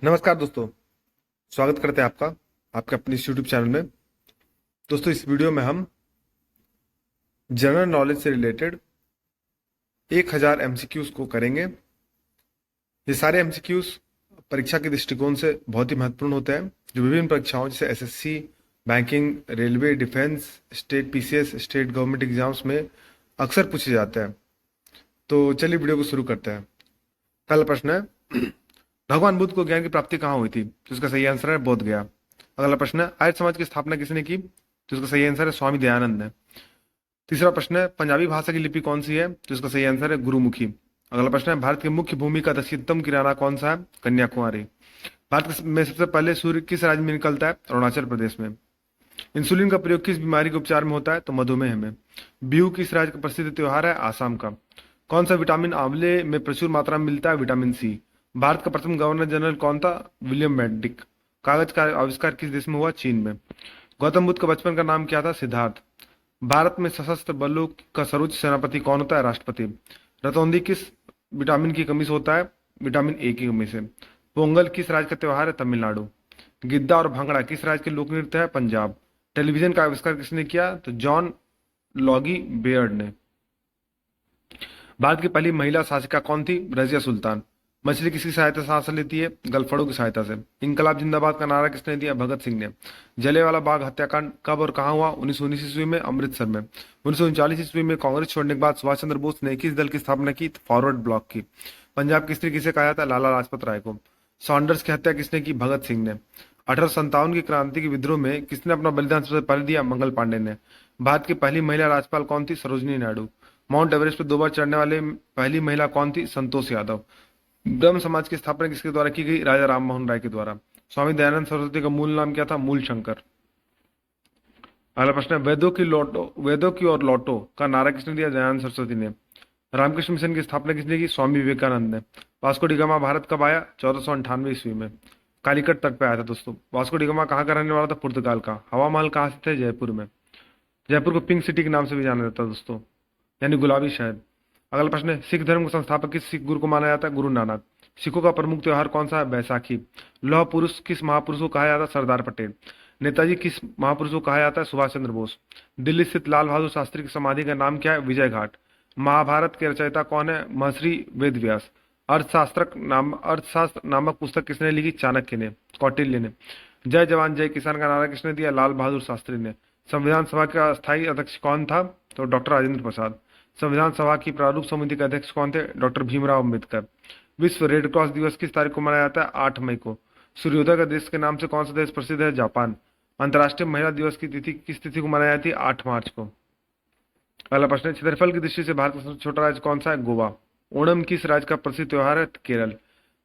नमस्कार दोस्तों। स्वागत करते हैं आपका आपके अपने इस यूट्यूब चैनल में। दोस्तों, इस वीडियो में हम जनरल नॉलेज से रिलेटेड 1000 एमसीक्यूज को करेंगे। ये सारे एमसीक्यूज परीक्षा के दृष्टिकोण से बहुत ही महत्वपूर्ण होते हैं, जो विभिन्न परीक्षाओं जैसे SSC, banking, railway, defence, state PCS, state government exams में अक्सर पूछे जाते हैं। तो चलिए वीडियो को शुरू करते हैं। पहला प्रश्न है, भगवान बुद्ध को ज्ञान की प्राप्ति कहाँ हुई थी? तो इसका सही आंसर है बोध गया। अगला प्रश्न है, आर्य समाज की स्थापना किसने की? तो इसका सही आंसर है स्वामी दयानंद ने। तीसरा प्रश्न है, पंजाबी भाषा की लिपि कौन सी है? तो इसका सही आंसर है गुरुमुखी। अगला प्रश्न है, भारत की मुख्य भूमि का दक्षिणतम किनारा कौन सा है? कन्याकुमारी। भारत में सबसे पहले सूर्य किस राज्य में निकलता है? अरुणाचल प्रदेश में। इंसुलिन का प्रयोग किस बीमारी के उपचार में होता है? तो मधुमेह में। बिहू किस राज्य का प्रसिद्ध त्योहार है? आसाम का। कौन सा विटामिन आंवले में प्रचुर मात्रा में मिलता है? Vitamin C. भारत का प्रथम गवर्नर जनरल कौन था? William Bentinck. कागज का आविष्कार किस देश में हुआ? चीन में। गौतम बुद्ध का बचपन का नाम क्या था? सिद्धार्थ। भारत में सशस्त्र बलों का सर्वोच्च सेनापति कौन होता है? राष्ट्रपति। रतौंधी किस विटामिन की कमी से होता है? विटामिन ए की कमी से। पोंगल किस राज्य का त्योहार है? तमिलनाडु। गिद्दा और भांगड़ा किस राज्य के लोक नृत्य है? पंजाब। टेलीविजन का आविष्कार किसने किया? तो जॉन लॉगी बेयर्ड ने। भारत की पहली महिला शासिका कौन थी? रजिया सुल्तान। मछली किसकी सहायता से सांस लेती है? गलफड़ों की सहायता से। इनकलाब जिंदाबाद का नारा किसने दिया? भगत सिंह ने। जलियांवाला बाग हत्याकांड कब और कहां हुआ? 1919 ईस्वी में अमृतसर में। 1939 ईस्वी में कांग्रेस छोड़ने के बाद सुभाष चंद्र बोस ने किस दल की स्थापना की? फॉरवर्ड ब्लॉक की। पंजाब केसरी किसे कहा जाता है? लाला लाजपत राय को। सॉन्डर्स की हत्या किसने की? भगत सिंह ने। 1857 की क्रांति के विद्रोह में किसने अपना बलिदान सबसे पहले दिया? मंगल पांडे ने। भारत की पहली महिला राज्यपाल कौन थी? सरोजनी नायडू। माउंट एवरेस्ट पर 2 बार चढ़ने वाले पहली महिला कौन थी? संतोष यादव। ब्रह्म समाज की स्थापना किसके द्वारा की गई? राजा राम मोहन राय के द्वारा। स्वामी दयानंद सरस्वती का मूल नाम क्या था? मूल शंकर। अगला प्रश्न है, वेदों की ओर लौटो का नारा किसने दिया? दयानंद सरस्वती ने। रामकृष्ण मिशन की स्थापना किसने की? स्वामी विवेकानंद ने। वास्को डी गामा भारत कब आया? 1498 ईस्वी में। कालीकट तट पे आया था दोस्तों। वास्को डी गामा कहाँ का रहने वाला था? पुर्तगाल का। हवा महल कहाँ से थे? जयपुर में। जयपुर को पिंक सिटी के नाम से भी जाना जाता है दोस्तों, यानी गुलाबी शहर। अगला प्रश्न है, सिख धर्म का संस्थापक किस सिख गुरु को माना जाता है? गुरु नानक। सिखों का प्रमुख त्योहार कौन सा है? बैसाखी। लौह पुरुष किस महापुरुष को कहा जाता है? सरदार पटेल। नेताजी किस महापुरुष को कहा जाता है? सुभाष चंद्र बोस। दिल्ली स्थित लाल बहादुर शास्त्री की समाधि का नाम क्या है? विजय घाट। महाभारत के रचयिता कौन है? महर्षि वेद व्यास। अर्थशास्त्र नामक पुस्तक किसने लिखी? चाणक्य ने, कौटिल्य ने। जय जवान जय किसान का नारा किसने दिया? लाल बहादुर शास्त्री ने। संविधान सभा का स्थायी अध्यक्ष कौन था? तो डॉक्टर राजेंद्र प्रसाद। संविधान सभा की प्रारूप समिति के अध्यक्ष कौन थे? डॉक्टर भीमराव अम्बेडकर। विश्व रेड क्रॉस दिवस किस तारीख को मनाया जाता है? 8 मई को। सूर्योदय का देश के नाम से कौन सा देश प्रसिद्ध है? जापान। अंतर्राष्ट्रीय महिला दिवस की तिथि किस तिथि को मनाई जाती है? 8 मार्च को। पहला प्रश्न है, क्षेत्रफल की दृष्टि से भारत का सबसे छोटा राज्य कौन सा है? गोवा। ओणम किस राज्य का प्रसिद्ध त्योहार है? केरल।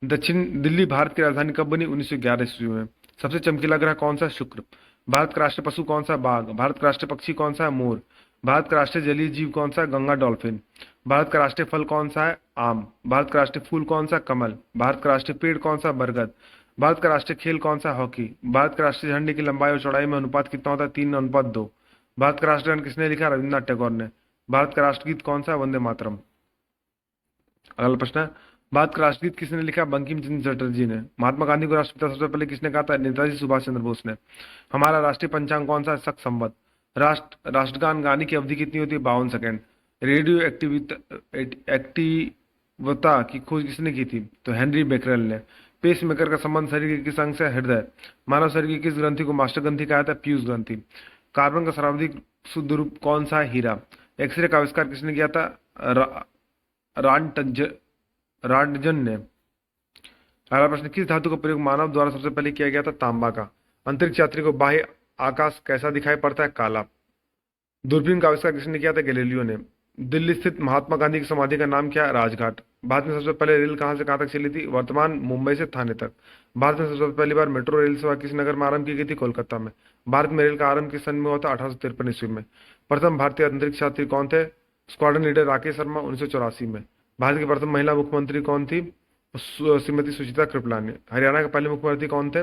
दक्षिण दिल्ली भारत की राजधानी कब बनी? 1911 ईस्वी में। सबसे चमकीला ग्रह कौन सा है? शुक्र। भारत का राष्ट्रीय पशु कौन सा है? बाघ। भारत का राष्ट्रीय पक्षी कौन सा है? मोर। भारत का राष्ट्रीय जलीय जीव कौन सा है? गंगा डॉल्फिन। भारत का राष्ट्रीय फल कौन सा है? आम। भारत का राष्ट्रीय फूल कौन सा है? कमल। भारत का राष्ट्रीय पेड़ कौन सा है? बरगद। भारत का राष्ट्रीय खेल कौन सा है? हॉकी। भारत का राष्ट्रीय झंडे की लंबाई और चौड़ाई में अनुपात कितना होता है? 3:2। भारत का राष्ट्रीय गान किसने लिखा? रविन्द्रनाथ टैगोर ने। भारत का राष्ट्रगीत कौन सा है? वंदे मातरम। अगला प्रश्न है, भारत का राष्ट्रगीत किसने लिखा? बंकिम चंद्र चटर्जी ने। महात्मा गांधी को राष्ट्रपिता सबसे पहले किसने कहा था? नेताजी सुभाष चंद्र बोस ने। हमारा राष्ट्रीय पंचांग कौन सा है? शक संवत। राष्ट्रगान गाने की अवधि कितनी होती है? 52 सेकेंड। रेडियो एक्टिवता की खोज किसने की थी? तो हेनरी बेकरेल ने। पेस मेकर का संबंध शरीर के किस अंग से? हृदय। मानव शरीर की किस ग्रंथि को मास्टर ग्रंथि कहा जाता है? पीयूष ग्रंथि। कार्बन का सर्वाधिक शुद्ध रूप कौन सा है? हीरा। एक्सरे का आविष्कार किसने किया था? रांटज रांटजन ने। अगला प्रश्न, किस धातु का प्रयोग मानव द्वारा सबसे पहले किया गया था? तांबा का। अंतरिक्ष यात्री को बाह्य आकाश कैसा दिखाई पड़ता है? काला। दूरबीन का आविष्कार किसने किया था? गैलीलियो ने। दिल्ली स्थित महात्मा गांधी की समाधि का नाम क्या है? राजघाट। भारत में सबसे पहले रेल कहां से कहां तक चली थी? वर्तमान मुंबई से थाने तक। भारत में सबसे पहली बार मेट्रो रेल सेवा किस नगर में आरंभ की गई थी? कोलकाता में। भारत में रेल का आरंभ किस सन में हुआ था? 1853 ईस्वी में। प्रथम भारतीय अंतरिक्ष यात्री कौन थे? स्क्वाड्रन लीडर राकेश शर्मा, 1984 में। भारत की प्रथम महिला मुख्यमंत्री कौन थी? श्रीमती सुचिता कृपलानी। हरियाणा के पहले मुख्यमंत्री कौन थे?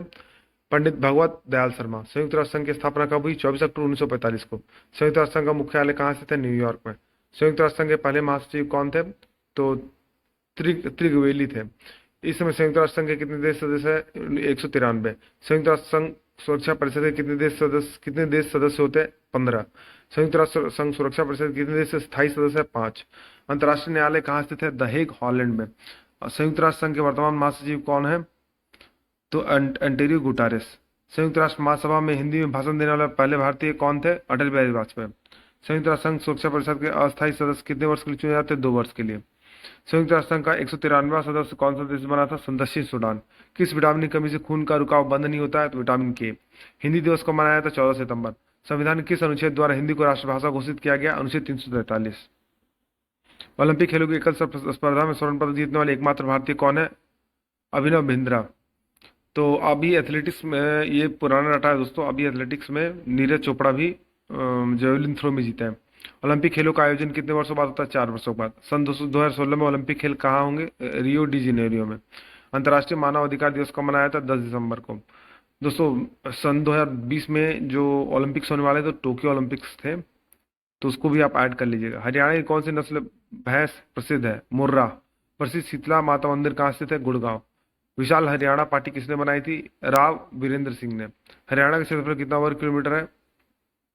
पंडित भगवत दयाल शर्मा। संयुक्त राष्ट्र संघ की स्थापना कब हुई? 24 अक्टूबर 1945 को। संयुक्त राष्ट्र संघ का मुख्यालय कहाँ स्थित है? न्यूयॉर्क में। संयुक्त राष्ट्र संघ के पहले महासचिव कौन थे? तो त्रिगवेली थे। इस समय संयुक्त राष्ट्र संघ के कितने देश सदस्य है? 193। संयुक्त राष्ट्र संघ सुरक्षा परिषद के कितने देश सदस्य होते हैं? 15। संयुक्त राष्ट्र संघ सुरक्षा परिषद के कितने देश स्थायी सदस्य है? 5। अंतर्राष्ट्रीय न्यायालय कहाँ स्थित है? द हेग, हॉलैंड में। संयुक्त राष्ट्र संघ के वर्तमान महासचिव कौन है? तो अंटेरियो गुटारेस। संयुक्त राष्ट्र महासभा में हिंदी में भाषण देने वाले पहले भारतीय कौन थे? अटल बिहारी वाजपेयी। संयुक्त राष्ट्र संघ सुरक्षा परिषद के अस्थायी सदस्य कितने वर्ष के लिए चुने जाते हैं? 2 वर्ष के लिए। संयुक्त राष्ट्र संघ का 193वां सदस्य कौन सा देश बना था? दक्षिण सूडान। किस विटामिन की कमी से खून का रुकाव बंद नहीं होता है? तो विटामिन के। हिंदी दिवस को मनाया था 14 सितंबर। संविधान के किस अनुच्छेद द्वारा हिंदी को राष्ट्रभाषा घोषित किया गया? अनुच्छेद 343। ओलंपिक खेलों की एकल स्पर्धा में स्वर्ण पदक जीतने वाले एकमात्र भारतीय कौन है? अभिनव बिंद्रा। तो अभी एथलेटिक्स में, ये पुराना डाटा है दोस्तों, अभी एथलेटिक्स में नीरज चोपड़ा भी जेवलिन थ्रो में जीता है। ओलंपिक खेलों का आयोजन कितने वर्षों बाद होता है? 4 वर्षों बाद। सन 2016 में ओलंपिक खेल कहाँ होंगे? रियो डी जेनेरियो में। अंतर्राष्ट्रीय मानव अधिकार दिवस कब मनाया था? 10 दिसंबर को। दोस्तों सन 2020 में जो ओलंपिक्स होने वाले थे, तो टोक्यो ओलंपिक्स थे, तो उसको भी आप ऐड कर लीजिएगा। हरियाणा की कौन सी नस्ल भैंस प्रसिद्ध है? मुर्रा। प्रसिद्ध शीतला माता मंदिर कहाँ स्थित है? गुड़गांव। विशाल हरियाणा पार्टी किसने बनाई थी? राव वीरेंद्र सिंह ने। हरियाणा का क्षेत्रफल कितना वर्ग किलोमीटर है?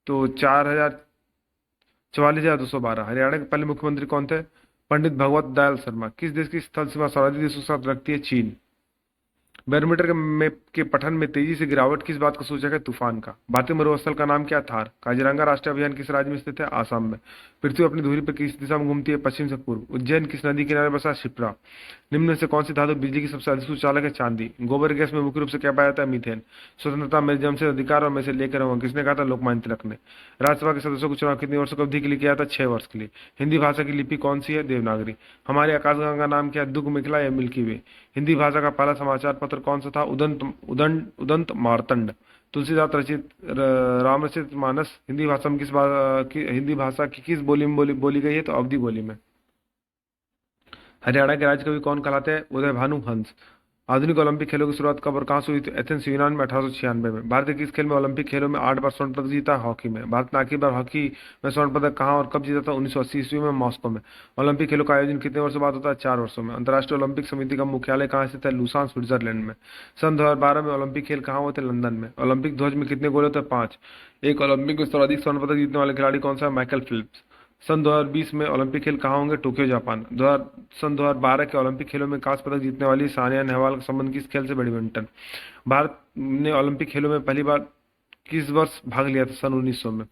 तो 44,212। हरियाणा के पहले मुख्यमंत्री कौन थे? पंडित भगवत दयाल शर्मा। किस देश की स्थल सीमा सरहदी देशों के साथ रखती है? चीन। बैरोमीटर के पठन में तेजी से गिरावट किस बात का सूचक है? तूफान का। भारतीय मरुस्थल का नाम क्या है? थार। काजीरंगा राष्ट्रीय अभियान किस राज्य में स्थित है? आसाम में। पृथ्वी अपनी धुरी पर किस दिशा में घूमती है? पश्चिम से पूर्व। उज्जैन किस नदी किनारे बसा है? शिप्रा। निम्न में से कौन सी धातु बिजली की सबसे अधिक सुचालक है? चांदी। गोबर गैस में मुख्य रूप से क्या पाया जाता है? मीथेन। स्वतंत्रता मेरे जन्म से अधिकार और मैं से लेकर रहूंगा किसने कहा था? लोकमान्य तिलक ने। राज्यसभा के सदस्यों को चुनाव कितने वर्षों की अवधि के लिए किया था? 6 वर्ष के लिए। हिंदी भाषा की लिपि कौन सी है? देवनागरी। हमारी आकाशगंगा का नाम क्या है? दुग मिथिला या मिल्की वे। हिंदी भाषा का पहला समाचार पत्र कौन सा था? उदंत मार्तंड। तुलसीदास रचित रामचरित मानस हिंदी भाषा की किस बोली में बोली गई है? तो अवधी बोली में। हरियाणा के राज्य कवि कौन कहलाते हैं? उदय भानु हंस। आधुनिक ओलंपिक खेलों की शुरुआत कब और कहाँ से हुई थी? एथेंस यूनान में 1896 में। भारत ने किस खेल में ओलंपिक खेलों में 8 बार स्वर्ण पदक जीता? हॉकी में। भारत ने आखिरी बार हॉकी में स्वर्ण पदक कहाँ और कब जीता था? 1980 ईस्वी में, मॉस्को में। ओलंपिक खेलों का आयोजन कितने वर्षों बाद होता है? 4 वर्षों में। अंतर्राष्ट्रीय ओलंपिक समिति का मुख्यालय कहाँ स्थित है? लूसान, स्विट्जरलैंड में। सन 2012 में ओलंपिक खेल कहाँ होते? लंदन में। ओलंपिक ध्वज में कितने गोले होते हैं? 5। एक ओलंपिक में सर्वाधिक स्वर्ण पदक जीतने वाले खिलाड़ी कौन सा है? Michael Philips. सन 2020 में ओलंपिक खेल कहाँ होंगे? Tokyo, Japan. सन 2012 के ओलंपिक खेलों में कांस्य पदक जीतने वाली सानिया नेहवाल का संबंध किस खेल से? बैडमिंटन। भारत ने ओलंपिक खेलों में पहली बार किस वर्ष भाग लिया था? सन 1900 में।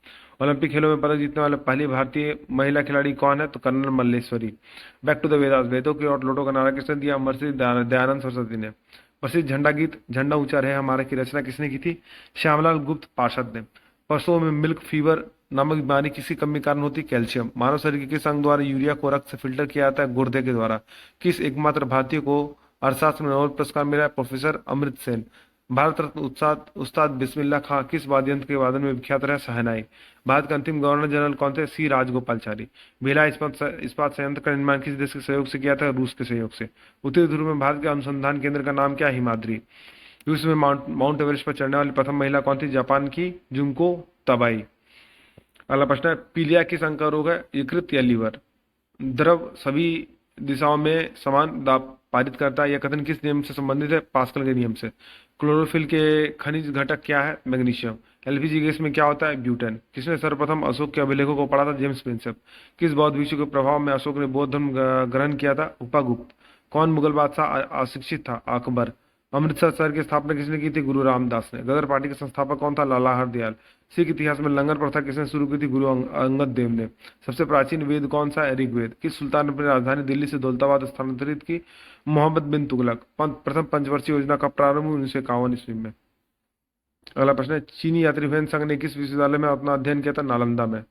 ओलंपिक खेलों में पदक जीतने वाले पहली भारतीय महिला खिलाड़ी कौन है? तो Karnam Malleswari. Back to the Vedas. वेदों की और लोटो का नारा किसने दिया? महर्षि दयानंद सरस्वती ने। प्रसिद्ध झंडा गीत झंडा ऊंचा रहे हमारा की रचना किसने की थी? श्यामलाल गुप्त पार्षद ने। पशुओं में मिल्क फीवर नामक बीमारी किसी कमी के कारण होती? कैल्शियम। मानव शरीर के किस अंग द्वारा यूरिया को रक्त से फिल्टर किया जाता है? गुर्दे के द्वारा। किस एकमात्र भारतीय को अर्थशास्त्र में नोबेल पुरस्कार मिला है? प्रोफेसर अमृत सेन। भारत रत्न उस्ताद उस्ताद बिस्मिल्लाह खां किस वाद्य यंत्र के वादन में विख्यात रहे? शहनाई। भारत के अंतिम गवर्नर जनरल कौन थे? सी राजगोपालचारी। भिलाई इस्पात संयंत्र का निर्माण किस देश के सहयोग से किया था? रूस के सहयोग से। उत्तरी ध्रुव में भारत के अनुसंधान केंद्र का नाम क्या है? हिमाद्री। रूस में माउंट एवरेस्ट पर चढ़ने वाली प्रथम महिला कौन थी? जापान की जुंको तबाई। अगला प्रश्न है, पीलिया किस अंग का रोग है? यकृत या लीवर। द्रव सभी दिशाओं में समान दाब पारित करता है, यह कथन किस नियम से संबंधित है? पास्कल के नियम से। क्लोरोफिल के खनिज घटक क्या है? मैग्नीशियम। एलपीजी गैस में क्या होता है? ब्यूटेन। किसने सर्वप्रथम अशोक के अभिलेखों को पढ़ा था? James Prinsep. किस बौद्ध भिक्षु के प्रभाव में अशोक ने बौद्ध धर्म ग्रहण किया था? उपागुप्त। कौन मुगल बादशाह अशिक्षित था? अकबर। अमृतसर शहर की स्थापना किसने की थी? गुरु रामदास ने। गदर पार्टी का संस्थापक कौन था? लाला हरदयाल। सिख इतिहास में लंगर प्रथा किसने शुरू की थी? गुरु अंगद देव ने। सबसे प्राचीन वेद कौन सा है? ऋग्वेद। किस सुल्तान ने अपनी राजधानी दिल्ली से दौलताबाद स्थानांतरित की? मोहम्मद बिन तुगलक। प्रथम पंचवर्षीय योजना का प्रारंभ 1951 ईस्वी में। अगला प्रश्न है, चीनी यात्री हुएनसांग ने किस विश्वविद्यालय में अपना अध्ययन किया था? नालंदा में।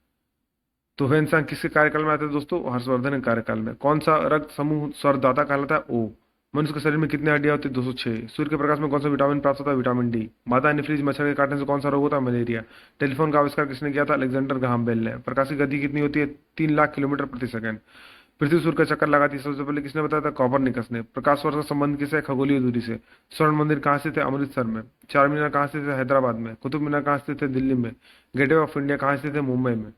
तो हुएनसांग किसके कार्यकाल में आते थे दोस्तों? हर्षवर्धन के कार्यकाल में। कौन सा रक्त समूह स्वरदाता कहलाता है? ओ। मनुष्य के शरीर में कितनी हड्डियां होती है? 206। सूर्य के प्रकाश में कौन सा विटामिन प्राप्त होता है? Vitamin D. मादा एनीफ्रीज मच्छर के काटने से कौन सा रोग होता है? मलेरिया। टेलीफोन का आविष्कार किसने किया था? अलेक्जेंडर ग्राहम बेल ने। प्रकाश की गति कितनी होती है? 3 लाख किलोमीटर प्रति सेकंड। पृथ्वी सूर्य का चक्कर लगाती है सबसे पहले किसने बताया था? कॉपरनिकस ने। प्रकाश वर्ष का संबंध किससे? खगोलीय दूरी से। स्वर्ण मंदिर कहाँ स्थित है? अमृतसर में। चार मीनार कहाँ स्थित है? हैदराबाद में। कुतुब मीनार कहाँ स्थित है? दिल्ली में। गेटवे ऑफ इंडिया कहाँ स्थित है? मुंबई में।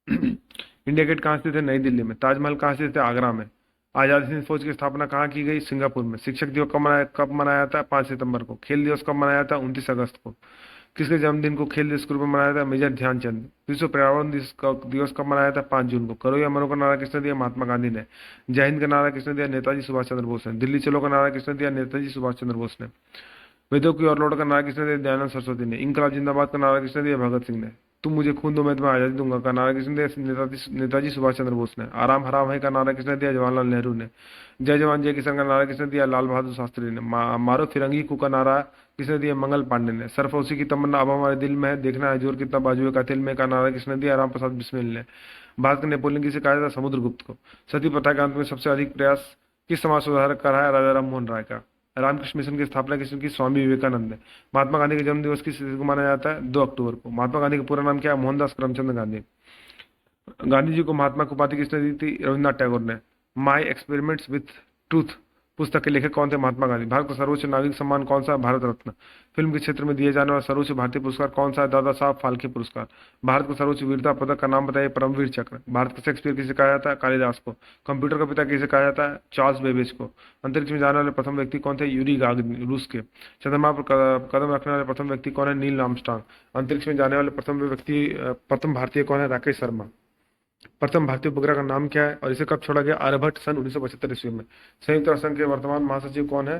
इंडिया गेट कहाँ स्थित है? नई दिल्ली में। ताजमहल कहाँ स्थित है? आगरा में। आजाद हिंद फौज की स्थापना कहाँ की गई? सिंगापुर में। शिक्षक दिवस कब मनाया जाता है? 5 सितंबर को। खेल दिवस कब मनाया जाता है? 29 अगस्त को। किसके जन्मदिन को खेल दिवस के रूप में मनाया जाता है? मेजर ध्यानचंद। विश्व पर्यावरण दिवस कब मनाया जाता है? 5 जून को। करो या मरो का नारा किसने दिया? महात्मा गांधी ने। जय हिंद का नारा किसने दिया? नेताजी सुभाष चंद्र बोस ने। दिल्ली चलो का नारा किसने दिया? नेताजी सुभाष चंद्र बोस ने। वेदों की ओर लौट का नारा किसने दिया? दयानंद सरस्वती ने। इनकलाब जिंदाबाद का नारा किसने दिया? भगत सिंह ने। तुम मुझे खून दो मैं तुम्हें आजादी दूंगा का नारा किसने दिया? नेताजी सुभाष चंद्र बोस ने। आराम हराम है का नारा किसने दिया? जवाहरलाल नेहरू ने। जय जवान जय किसान का नारा किसने दिया? लाल बहादुर शास्त्री ने। मारो फिरंगी कू का नारा किसने दिया? मंगल पांडे ने। सरफरोशी की तमन्ना अब हमारे दिल में है, देखना है जोर कितना बाजू का तिल में का नारा किसने दिया? राम प्रसाद बिस्मिल ने। भारत के नेपोलियन किसे कहा जाता है? समुद्रगुप्त को। सती प्रथा के अंत में सबसे अधिक प्रयास किस समाज सुधारक का रहा है? राजा राम मोहन राय का। रामकृष्ण मिशन की स्थापना किसने की? स्वामी विवेकानंद ने। महात्मा गांधी का जन्म दिवस किस तिथि को मनाया जाता है? 2 अक्टूबर को। महात्मा गांधी का पूरा नाम क्या है? मोहनदास करमचंद गांधी। गांधी जी को महात्मा की उपाधि किसने दी थी? रविन्द्रनाथ टैगोर ने। माई एक्सपेरिमेंट्स विथ ट्रूथ पुस्तक के लेखक कौन थे? महात्मा गांधी। भारत का सर्वोच्च नागरिक सम्मान कौन सा है? भारत रत्न। फिल्म के क्षेत्र में दिए जाने वाला सर्वोच्च भारतीय पुरस्कार कौन सा है? दादा साहब फाल्के पुरस्कार। भारत का सर्वोच्च वीरता पदक का नाम बताइए? परमवीर चक्र। भारत का शेक्सपियर किसे कहा जाता है? कालिदास को। कंप्यूटर का पिता किसे कहा जाता है? चार्ल्स बेबेज को। अंतरिक्ष में जाने वाले प्रथम व्यक्ति कौन थे? यूरी गागरिन, रूस के। चंद्रमा पर कदम रखने वाले प्रथम व्यक्ति कौन है? Neil Armstrong. अंतरिक्ष में जाने वाले प्रथम भारतीय कौन है? राकेश शर्मा। प्रथम भारतीय उपग्रह का नाम क्या है और इसे कब छोड़ा गया? आर्यभट्ट सन 1975 ईस्वी में। संयुक्त राष्ट्र संघ के वर्तमान महासचिव कौन है?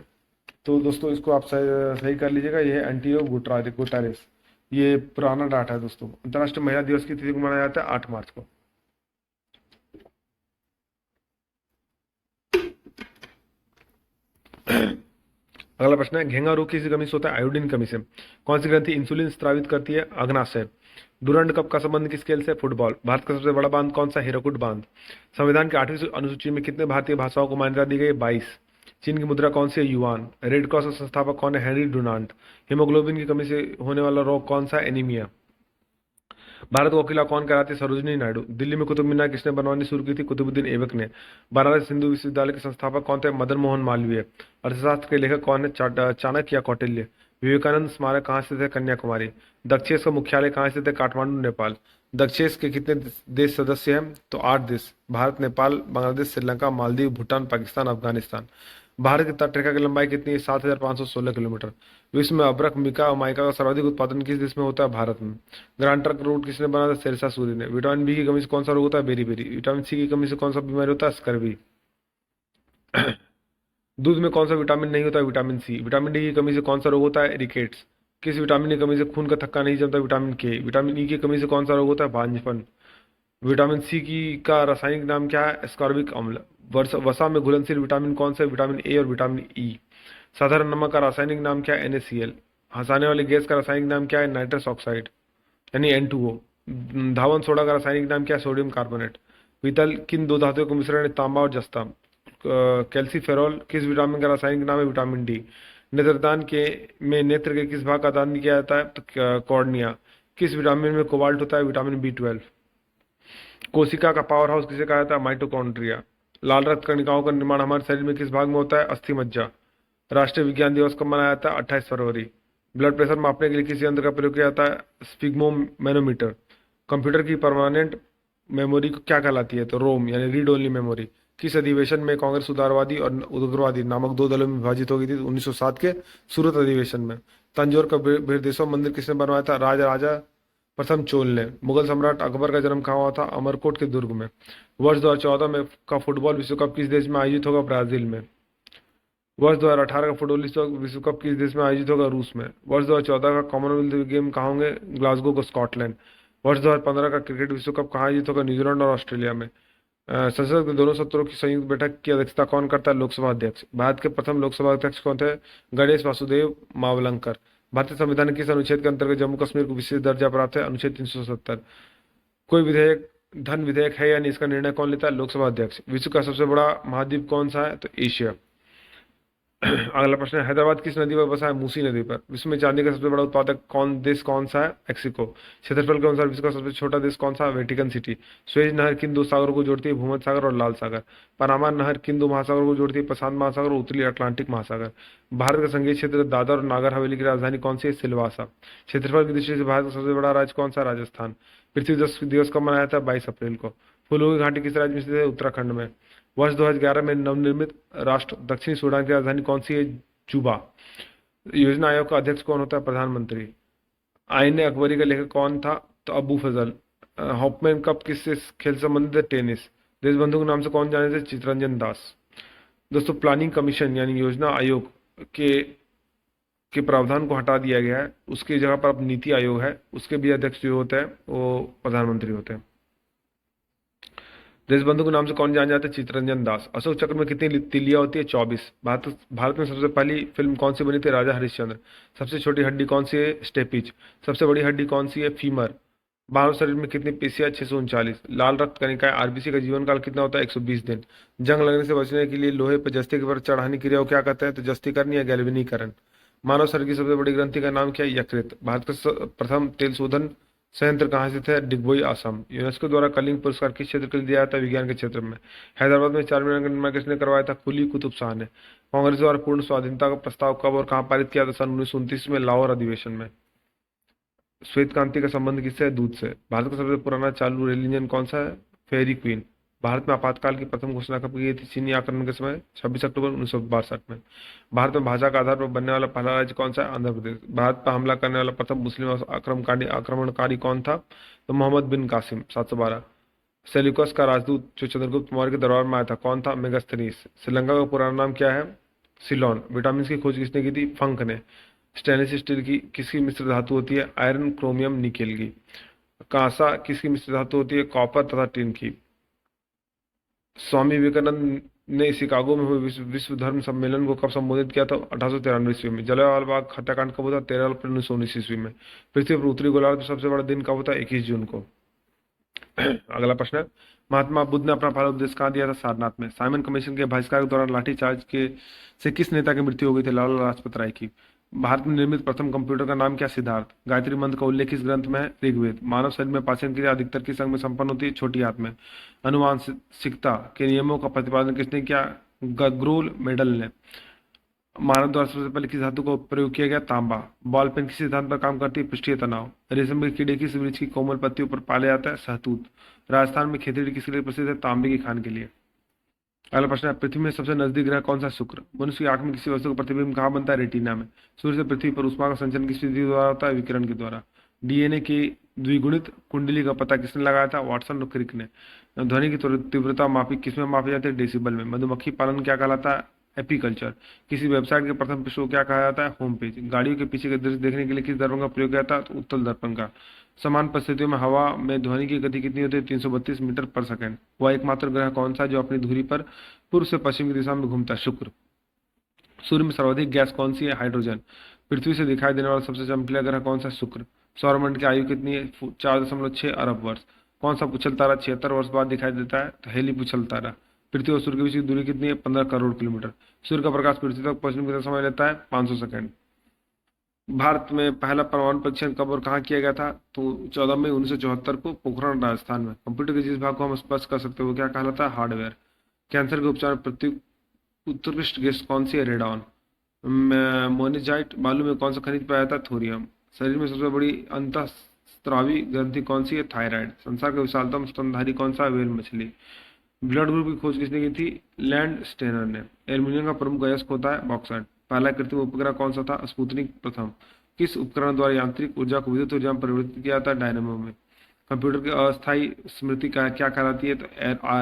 तो दोस्तों इसको आप सही कर लीजिएगा, ये है एंटियो गुटारेस। ये पुराना डाटा है दोस्तों। अंतर्राष्ट्रीय महिला दिवस की तिथि को मनाया जाता है 8 मार्च को। अगला प्रश्न है, घेंगा रोग किसी कमी से होता है? आयोडीन कमी से। कौन सी ग्रंथि इंसुलिन स्रावित करती है? अग्नाशय। डूरंड कप का संबंध किस खेल से? फुटबॉल। भारत का सबसे बड़ा बांध कौन सा? हीराकुड बांध। संविधान की 8वीं अनुसूची में कितने भारतीय भाषाओं को मान्यता दी गई? 22। चीन की मुद्रा कौन सी है? युआन। रेड क्रॉस का संस्थापक कौन है? Henry Dunant. हीमोग्लोबिन की कमी से होने वाला रोग कौन सा? एनीमिया। भारत को अकेला कौन कराती है? सरोजिनी नायडू। दिल्ली में कुतुब मीनार किसने बनवानी शुरू की थी? कुतुबुद्दीन ऐबक ने। बनारस हिंदू विश्वविद्यालय के संस्थापक कौन थे? मदन मोहन मालवीय। अर्थशास्त्र के लेखक कौन है? चाणक्य या कौटिल्य। विवेकानंद स्मारक कहाँ स्थित है? कन्याकुमारी। दक्षेस का मुख्यालय कहाँ स्थित है? काठमांडू, नेपाल। दक्षेस के कितने देश सदस्य हैं? तो 8 देश। भारत, नेपाल, बांग्लादेश, श्रीलंका, मालदीव, भूटान, पाकिस्तान, अफगानिस्तान। भारत की तटरेखा की लंबाई कितनी है? 7,516 किलोमीटर। विश्व में अभ्रक, मिका और माइका का सर्वाधिक उत्पादन किस देश में होता है? भारत में। ग्रांड ट्रंक रोड किसने बनाया था? शेरशाह सूरी ने। विटामिन बी की कमी से कौन सा रोग होता है? बेरी। विटामिन सी की कमी से कौन सा बीमारी होता है? स्कर्वी। दूध में कौन सा विटामिन नहीं होता है? Vitamin C. विटामिन डी की कमी से कौन सा रोग होता है? रिकेट्स। किस विटामिन की कमी से खून का थक्का नहीं जमता? विटामिन के। विटामिन ई की कमी से कौन सा रोग होता है? बांझपन। विटामिन सी की का रासायनिक नाम क्या है? एस्कॉर्बिक अम्ल। वसा में घुलनशील विटामिन कौन सा है? विटामिन ए और विटामिन ई। साधारण नमक का रासायनिक नाम क्या है? NaCl। हंसाने वाली गैस का रासायनिक नाम क्या है? नाइट्रस ऑक्साइड यानी N2O। धावन सोडा का रासायनिक नाम क्या है? Sodium carbonate. पीतल किन दो धातुओं का मिश्रण है? तांबा और जस्ता। कैल्सीफेरॉल किस विटामिन का रासायनिक नाम है? Vitamin D. नेत्रदान के में नेत्र के किस भाग का दान किया जाता है? तो कॉर्निया। किस विटामिन में कोबाल्ट होता है? Vitamin B12। कोशिका का पावर हाउस किसे कहा जाता है? माइटोकॉन्ड्रिया। लाल रक्त कणिकाओं का निर्माण हमारे शरीर में किस भाग में होता है? अस्थि मज्जा। राष्ट्रीय विज्ञान दिवस कब मनाया जाता है? 28 फरवरी। ब्लड प्रेशर मापने के लिए किस यंत्र का प्रयोग किया जाता है? स्पिग्मोमैनोमीटर। कंप्यूटर की परमानेंट मेमोरी को क्या कहलाती है? तो रोम यानी रीड ओनली मेमोरी। किस अधिवेशन में कांग्रेस उदारवादी और उग्रवादी नामक 2 दलों में विभाजित हो गई थी? 1907 के सूरत अधिवेशन में। तंजौर का बृहदेश्वर मंदिर किसने बनवाया था? राजा प्रथम चोल ने। मुगल सम्राट अकबर का जन्म कहाँ हुआ था? अमरकोट के दुर्ग में। वर्ष 2014 में का फुटबॉल विश्व कप किस देश में आयोजित होगा? ब्राजील में। वर्ष 2018 का फुटबॉल विश्व कप किस देश में आयोजित होगा? रूस में। वर्ष 2014 का कॉमनवेल्थ गेम कहाँ होंगे? ग्लासगो को, स्कॉटलैंड। वर्ष 2015 का क्रिकेट विश्व कप कहाँ आयोजित होगा? न्यूजीलैंड और ऑस्ट्रेलिया में। संसद के दोनों सत्रों की संयुक्त बैठक की अध्यक्षता कौन करता है? लोकसभा अध्यक्ष। भारत के प्रथम लोकसभा अध्यक्ष कौन थे? गणेश वासुदेव मावलंकर। भारतीय संविधान के किस अनुच्छेद के अंतर्गत जम्मू कश्मीर को विशेष दर्जा प्राप्त है? अनुच्छेद 370। कोई विधेयक धन विधेयक है या नहीं, इसका निर्णय कौन लेता है? लोकसभा अध्यक्ष। विश्व का सबसे बड़ा महाद्वीप कौन सा है? तो एशिया। अगला प्रश्न है, हैदराबाद किस नदी पर बसा है? मूसी नदी पर। विश्व में चांदी का सबसे बड़ा उत्पादक देश कौन सा है? मेक्सिको। क्षेत्रफल के अनुसार विश्व का सबसे छोटा देश कौन सा है? Vatican city. स्वेज नहर किन दो सागरों को जोड़ती है? भूमध्य सागर और लाल सागर। पनामा नहर किन दो महासागरों को जोड़ती है? प्रशांत महासागर और उत्तरी अटलांटिक महासागर। भारत का संघीय क्षेत्र दादर और नागर हवेली की राजधानी कौन सी है? सिलवासा। क्षेत्रफल की दृष्टि से भारत का सबसे बड़ा राज्य कौन सा? राजस्थान। पृथ्वी दिवस कब मनाया जाता है? 22 अप्रैल को। फूलों की घाटी किस राज्य में स्थित है? उत्तराखंड में। वर्ष 2011 में नवनिर्मित राष्ट्र दक्षिणी सूडान की राजधानी कौन सी है? जुबा। योजना आयोग का अध्यक्ष कौन होता है? प्रधानमंत्री। आईने अकबरी का लेखक कौन था? तो अबू फजल। हॉपमैन कप किस खेल से संबंधित है? टेनिस। देशबंधु के नाम से कौन जाने थे? चित्तरंजन दास। दोस्तों, प्लानिंग कमीशन यानी योजना आयोग के के प्रावधान को हटा दिया गया है, उसकी जगह पर अब नीति आयोग है, उसके भी अध्यक्ष जो होते हैं वो प्रधानमंत्री होते हैं। देशबंधु के नाम से कौन जाने जाते हैं? चित्तरंजन दास। अशोक चक्र में कितनी तिलियां होती है? 24। भारत में सबसे पहली फिल्म कौन सी बनी थी? राजा हरिश्चंद्र। सबसे छोटी हड्डी कौन सी है? स्टेपिज। सबसे बड़ी हड्डी कौन सी है? फीमर। मानव शरीर में कितनी पेशियां? 639। लाल रक्त कणिकाएं आरबीसी का जीवन काल कितना होता है? 120 दिन। जंग लगने से बचने के लिए लोहे पर जस्ती पर चढ़ाने की क्रिया को क्या कहते हैं? तो जस्तीकरण या गैल्वेनीकरण। मानव शरीर की सबसे बड़ी ग्रंथि का नाम क्या है? यकृत। भारत का प्रथम तेल शोधन संयंत्र कहाँ स्थित है? डिगबोई, असम। यूनेस्को द्वारा कलिंग पुरस्कार किस क्षेत्र के लिए दिया जाता है? विज्ञान के क्षेत्र में। हैदराबाद में चार मीनार का निर्माण किसने करवाया था? कुली कुतुब शाह ने। कांग्रेस द्वारा पूर्ण स्वाधीनता का प्रस्ताव कब और कहाँ पारित किया था? सन 1929 में, लाहौर अधिवेशन में। श्वेत क्रांति का संबंध किससे है? दूध से। भारत का सबसे पुराना चालू रेल इंजन कौन सा है? फेरी क्वीन। भारत में आपातकाल की प्रथम घोषणा कब की गई थी? चीनी आक्रमण के समय 26 अक्टूबर 1962 में। भारत में भाषा का आधार पर बनने वाला पहला राज्य कौन सा है? आंध्र प्रदेश। भारत पर हमला करने वाला प्रथम मुस्लिम आक्रमणकारी कौन था? तो मोहम्मद बिन कासिम। 712। सेल्यूकस का राजदूत जो चंद्रगुप्त मौर्य के दरबार में आया था कौन था? मेगास्थनीस। श्रीलंका का पुराना नाम क्या है? सिलोन। विटामिन की खोज किसने की थी? फंक ने। स्टेनलेस स्टील की किसकी मिश्र धातु होती है? आयरन, क्रोमियम, निकेल की। कांसा किसकी मिश्र धातु होती है? कॉपर तथा टिन की। स्वामी विवेकानंद ने शिकागो में हुए विश्व धर्म सम्मेलन को कब संबोधित किया था? 1893 ईस्वी में। जलियांवाला बाग हत्याकांड कब हुआ? 13 अप्रैल 1919 ईस्वी में। पृथ्वी पर उत्तरी गोलार्ध में सबसे बड़ा दिन कब होता है? 21 जून को। अगला प्रश्न है, महात्मा बुद्ध ने अपना पहला उपदेश कहाँ दिया था? सारनाथ में। साइमन कमीशन के बहिष्कार के दौरान लाठीचार्ज के से किस नेता की मृत्यु हो गई थी? लाला लाजपत राय की। भारत में निर्मित प्रथम कंप्यूटर का नाम क्या? सिद्धार्थ। गायत्री मंत्र का उल्लेख किस ग्रंथ में है? ऋग्वेद। मानव शरीर में पाचन क्रिया अधिकतर किस अंग में संपन्न होती है? छोटी आंत में। अनुवांशिकता के नियमों का प्रतिपादन किसने किया? गग्रोल मेडल ने। मानव द्वारा सबसे पहले किस धातु का प्रयोग किया गया? तांबा। बॉल पेन किस सिद्धांत पर काम करती है? पृष्ठीय तनाव। रेशम के कीड़े किस वृक्ष की कोमल पत्तियों पर पाया जाता है? सहतूत। राजस्थान में खेतड़ी किसके लिए प्रसिद्ध है? तांबे की खान के लिए। अगला प्रश्न है, पृथ्वी में सबसे नजदीक ग्रह कौन सा? शुक्र। मनुष्य की आंख में किसी वस्तु का प्रतिबिंब कहाँ बनता है? रेटिना में। सूर्य से पृथ्वी पर ऊष्मा का संचरण किस विधि द्वारा होता है? विकिरण के द्वारा। डीएनए की द्विगुणित कुंडली का पता किसने लगाया था? वाटसन और क्रिक ने। ध्वनि की तीव्रता मापी किसमें मापी जाती है? डेसिबल में। मधुमक्खी पालन क्या कहलाता है? एपीकल्चर। किसी वेबसाइट के प्रथम पृष्ठ को क्या कहा जाता है? Home page. गाड़ियों के पीछे के दृश्य देखने के लिए किस दर्पण का प्रयोग किया था? तो उत्तल दर्पण का। समान परिस्थितियों में हवा में ध्वनि की गति कितनी होती है? 332 मीटर पर सेकंड। वह एकमात्र ग्रह कौन सा है जो अपनी धुरी पर पूर्व से पश्चिम की दिशा में घूमता है? शुक्र। सूर्य में सर्वाधिक गैस कौन सी है? हाइड्रोजन। पृथ्वी से दिखाई देने वाला सबसे चमकीला ग्रह कौन सा? शुक्र। सौरमंडल की आयु कितनी है? 4.6 अरब वर्ष। कौन सा पुच्छल तारा 76 वर्ष बाद दिखाई देता है? तो हेली पुच्छल तारा। पृथ्वी और सूर्य के बीच की दूरी कितनी है? 15 करोड़ किलोमीटर। सूर्य का प्रकाश पृथ्वी तक पहुंचने में कितना समय लेता है? 500 सेकंड। भारत में पहला परमाणु परीक्षण कब और कहाँ किया गया था? तो 14 मई 1974 को पोखरण, राजस्थान में। कंप्यूटर के जिस भाग को हम स्पर्श कर सकते हैं वो क्या कहलाता है? हार्डवेयर। कैंसर के उपचार में प्रति उत्कृष्ट गैस कौन सी है? रेडॉन। मोनेजाइट बालू में कौन सा खनिज पाया जाता है? थोरियम। शरीर में सबसे बड़ी अंतःस्रावी ग्रंथि कौन सी है? थायराइड। संसार का विशालतम स्तनधारी कौन सा है? व्हेल मछली। ब्लड ग्रुप की खोज किसने की थी? लैंड स्टेनर ने। एल्यूमिनियम का प्रमुख अयस्क होता है बॉक्साइट। पहला कृत्रिम उपग्रह कौन सा था? स्पुतनिक प्रथम। किस उपकरण द्वारा यांत्रिक ऊर्जा को विद्युत ऊर्जा में परिवर्तित किया जाता है? डायनेमो में। कंप्यूटर की अस्थायी स्मृति का क्या कहलाती है? तो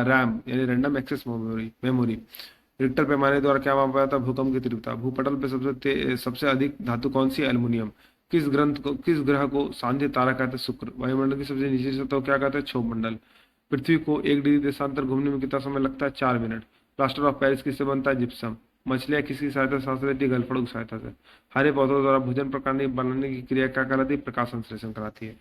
रैम यानी रैंडम एक्सेस मेमोरी। रिक्टर पैमाने द्वारा क्या मापा जाता है? भूकंप की तीव्रता। भूपटल पर सबसे अधिक धातु कौन सी है? एल्युमिनियम। किस ग्रह को सांध्य तारा कहते हैं? शुक्र। वायुमंडल की सबसे निचली सतह को क्या कहते हैं? क्षोभ मंडल। पृथ्वी को 1 डिग्री देशांतर घूमने में कितना समय लगता है? 4 मिनट। प्लास्टर ऑफ पेरिस किससे बनता है? जिप्सम। मछलियां किसकी सहायता से सांस लेती है? गलफड़ों की सहायता से। हरे पौधों द्वारा भोजन प्रकार बनाने की क्रिया क्या कहलाती है? प्रकाश संश्लेषण कहलाती है।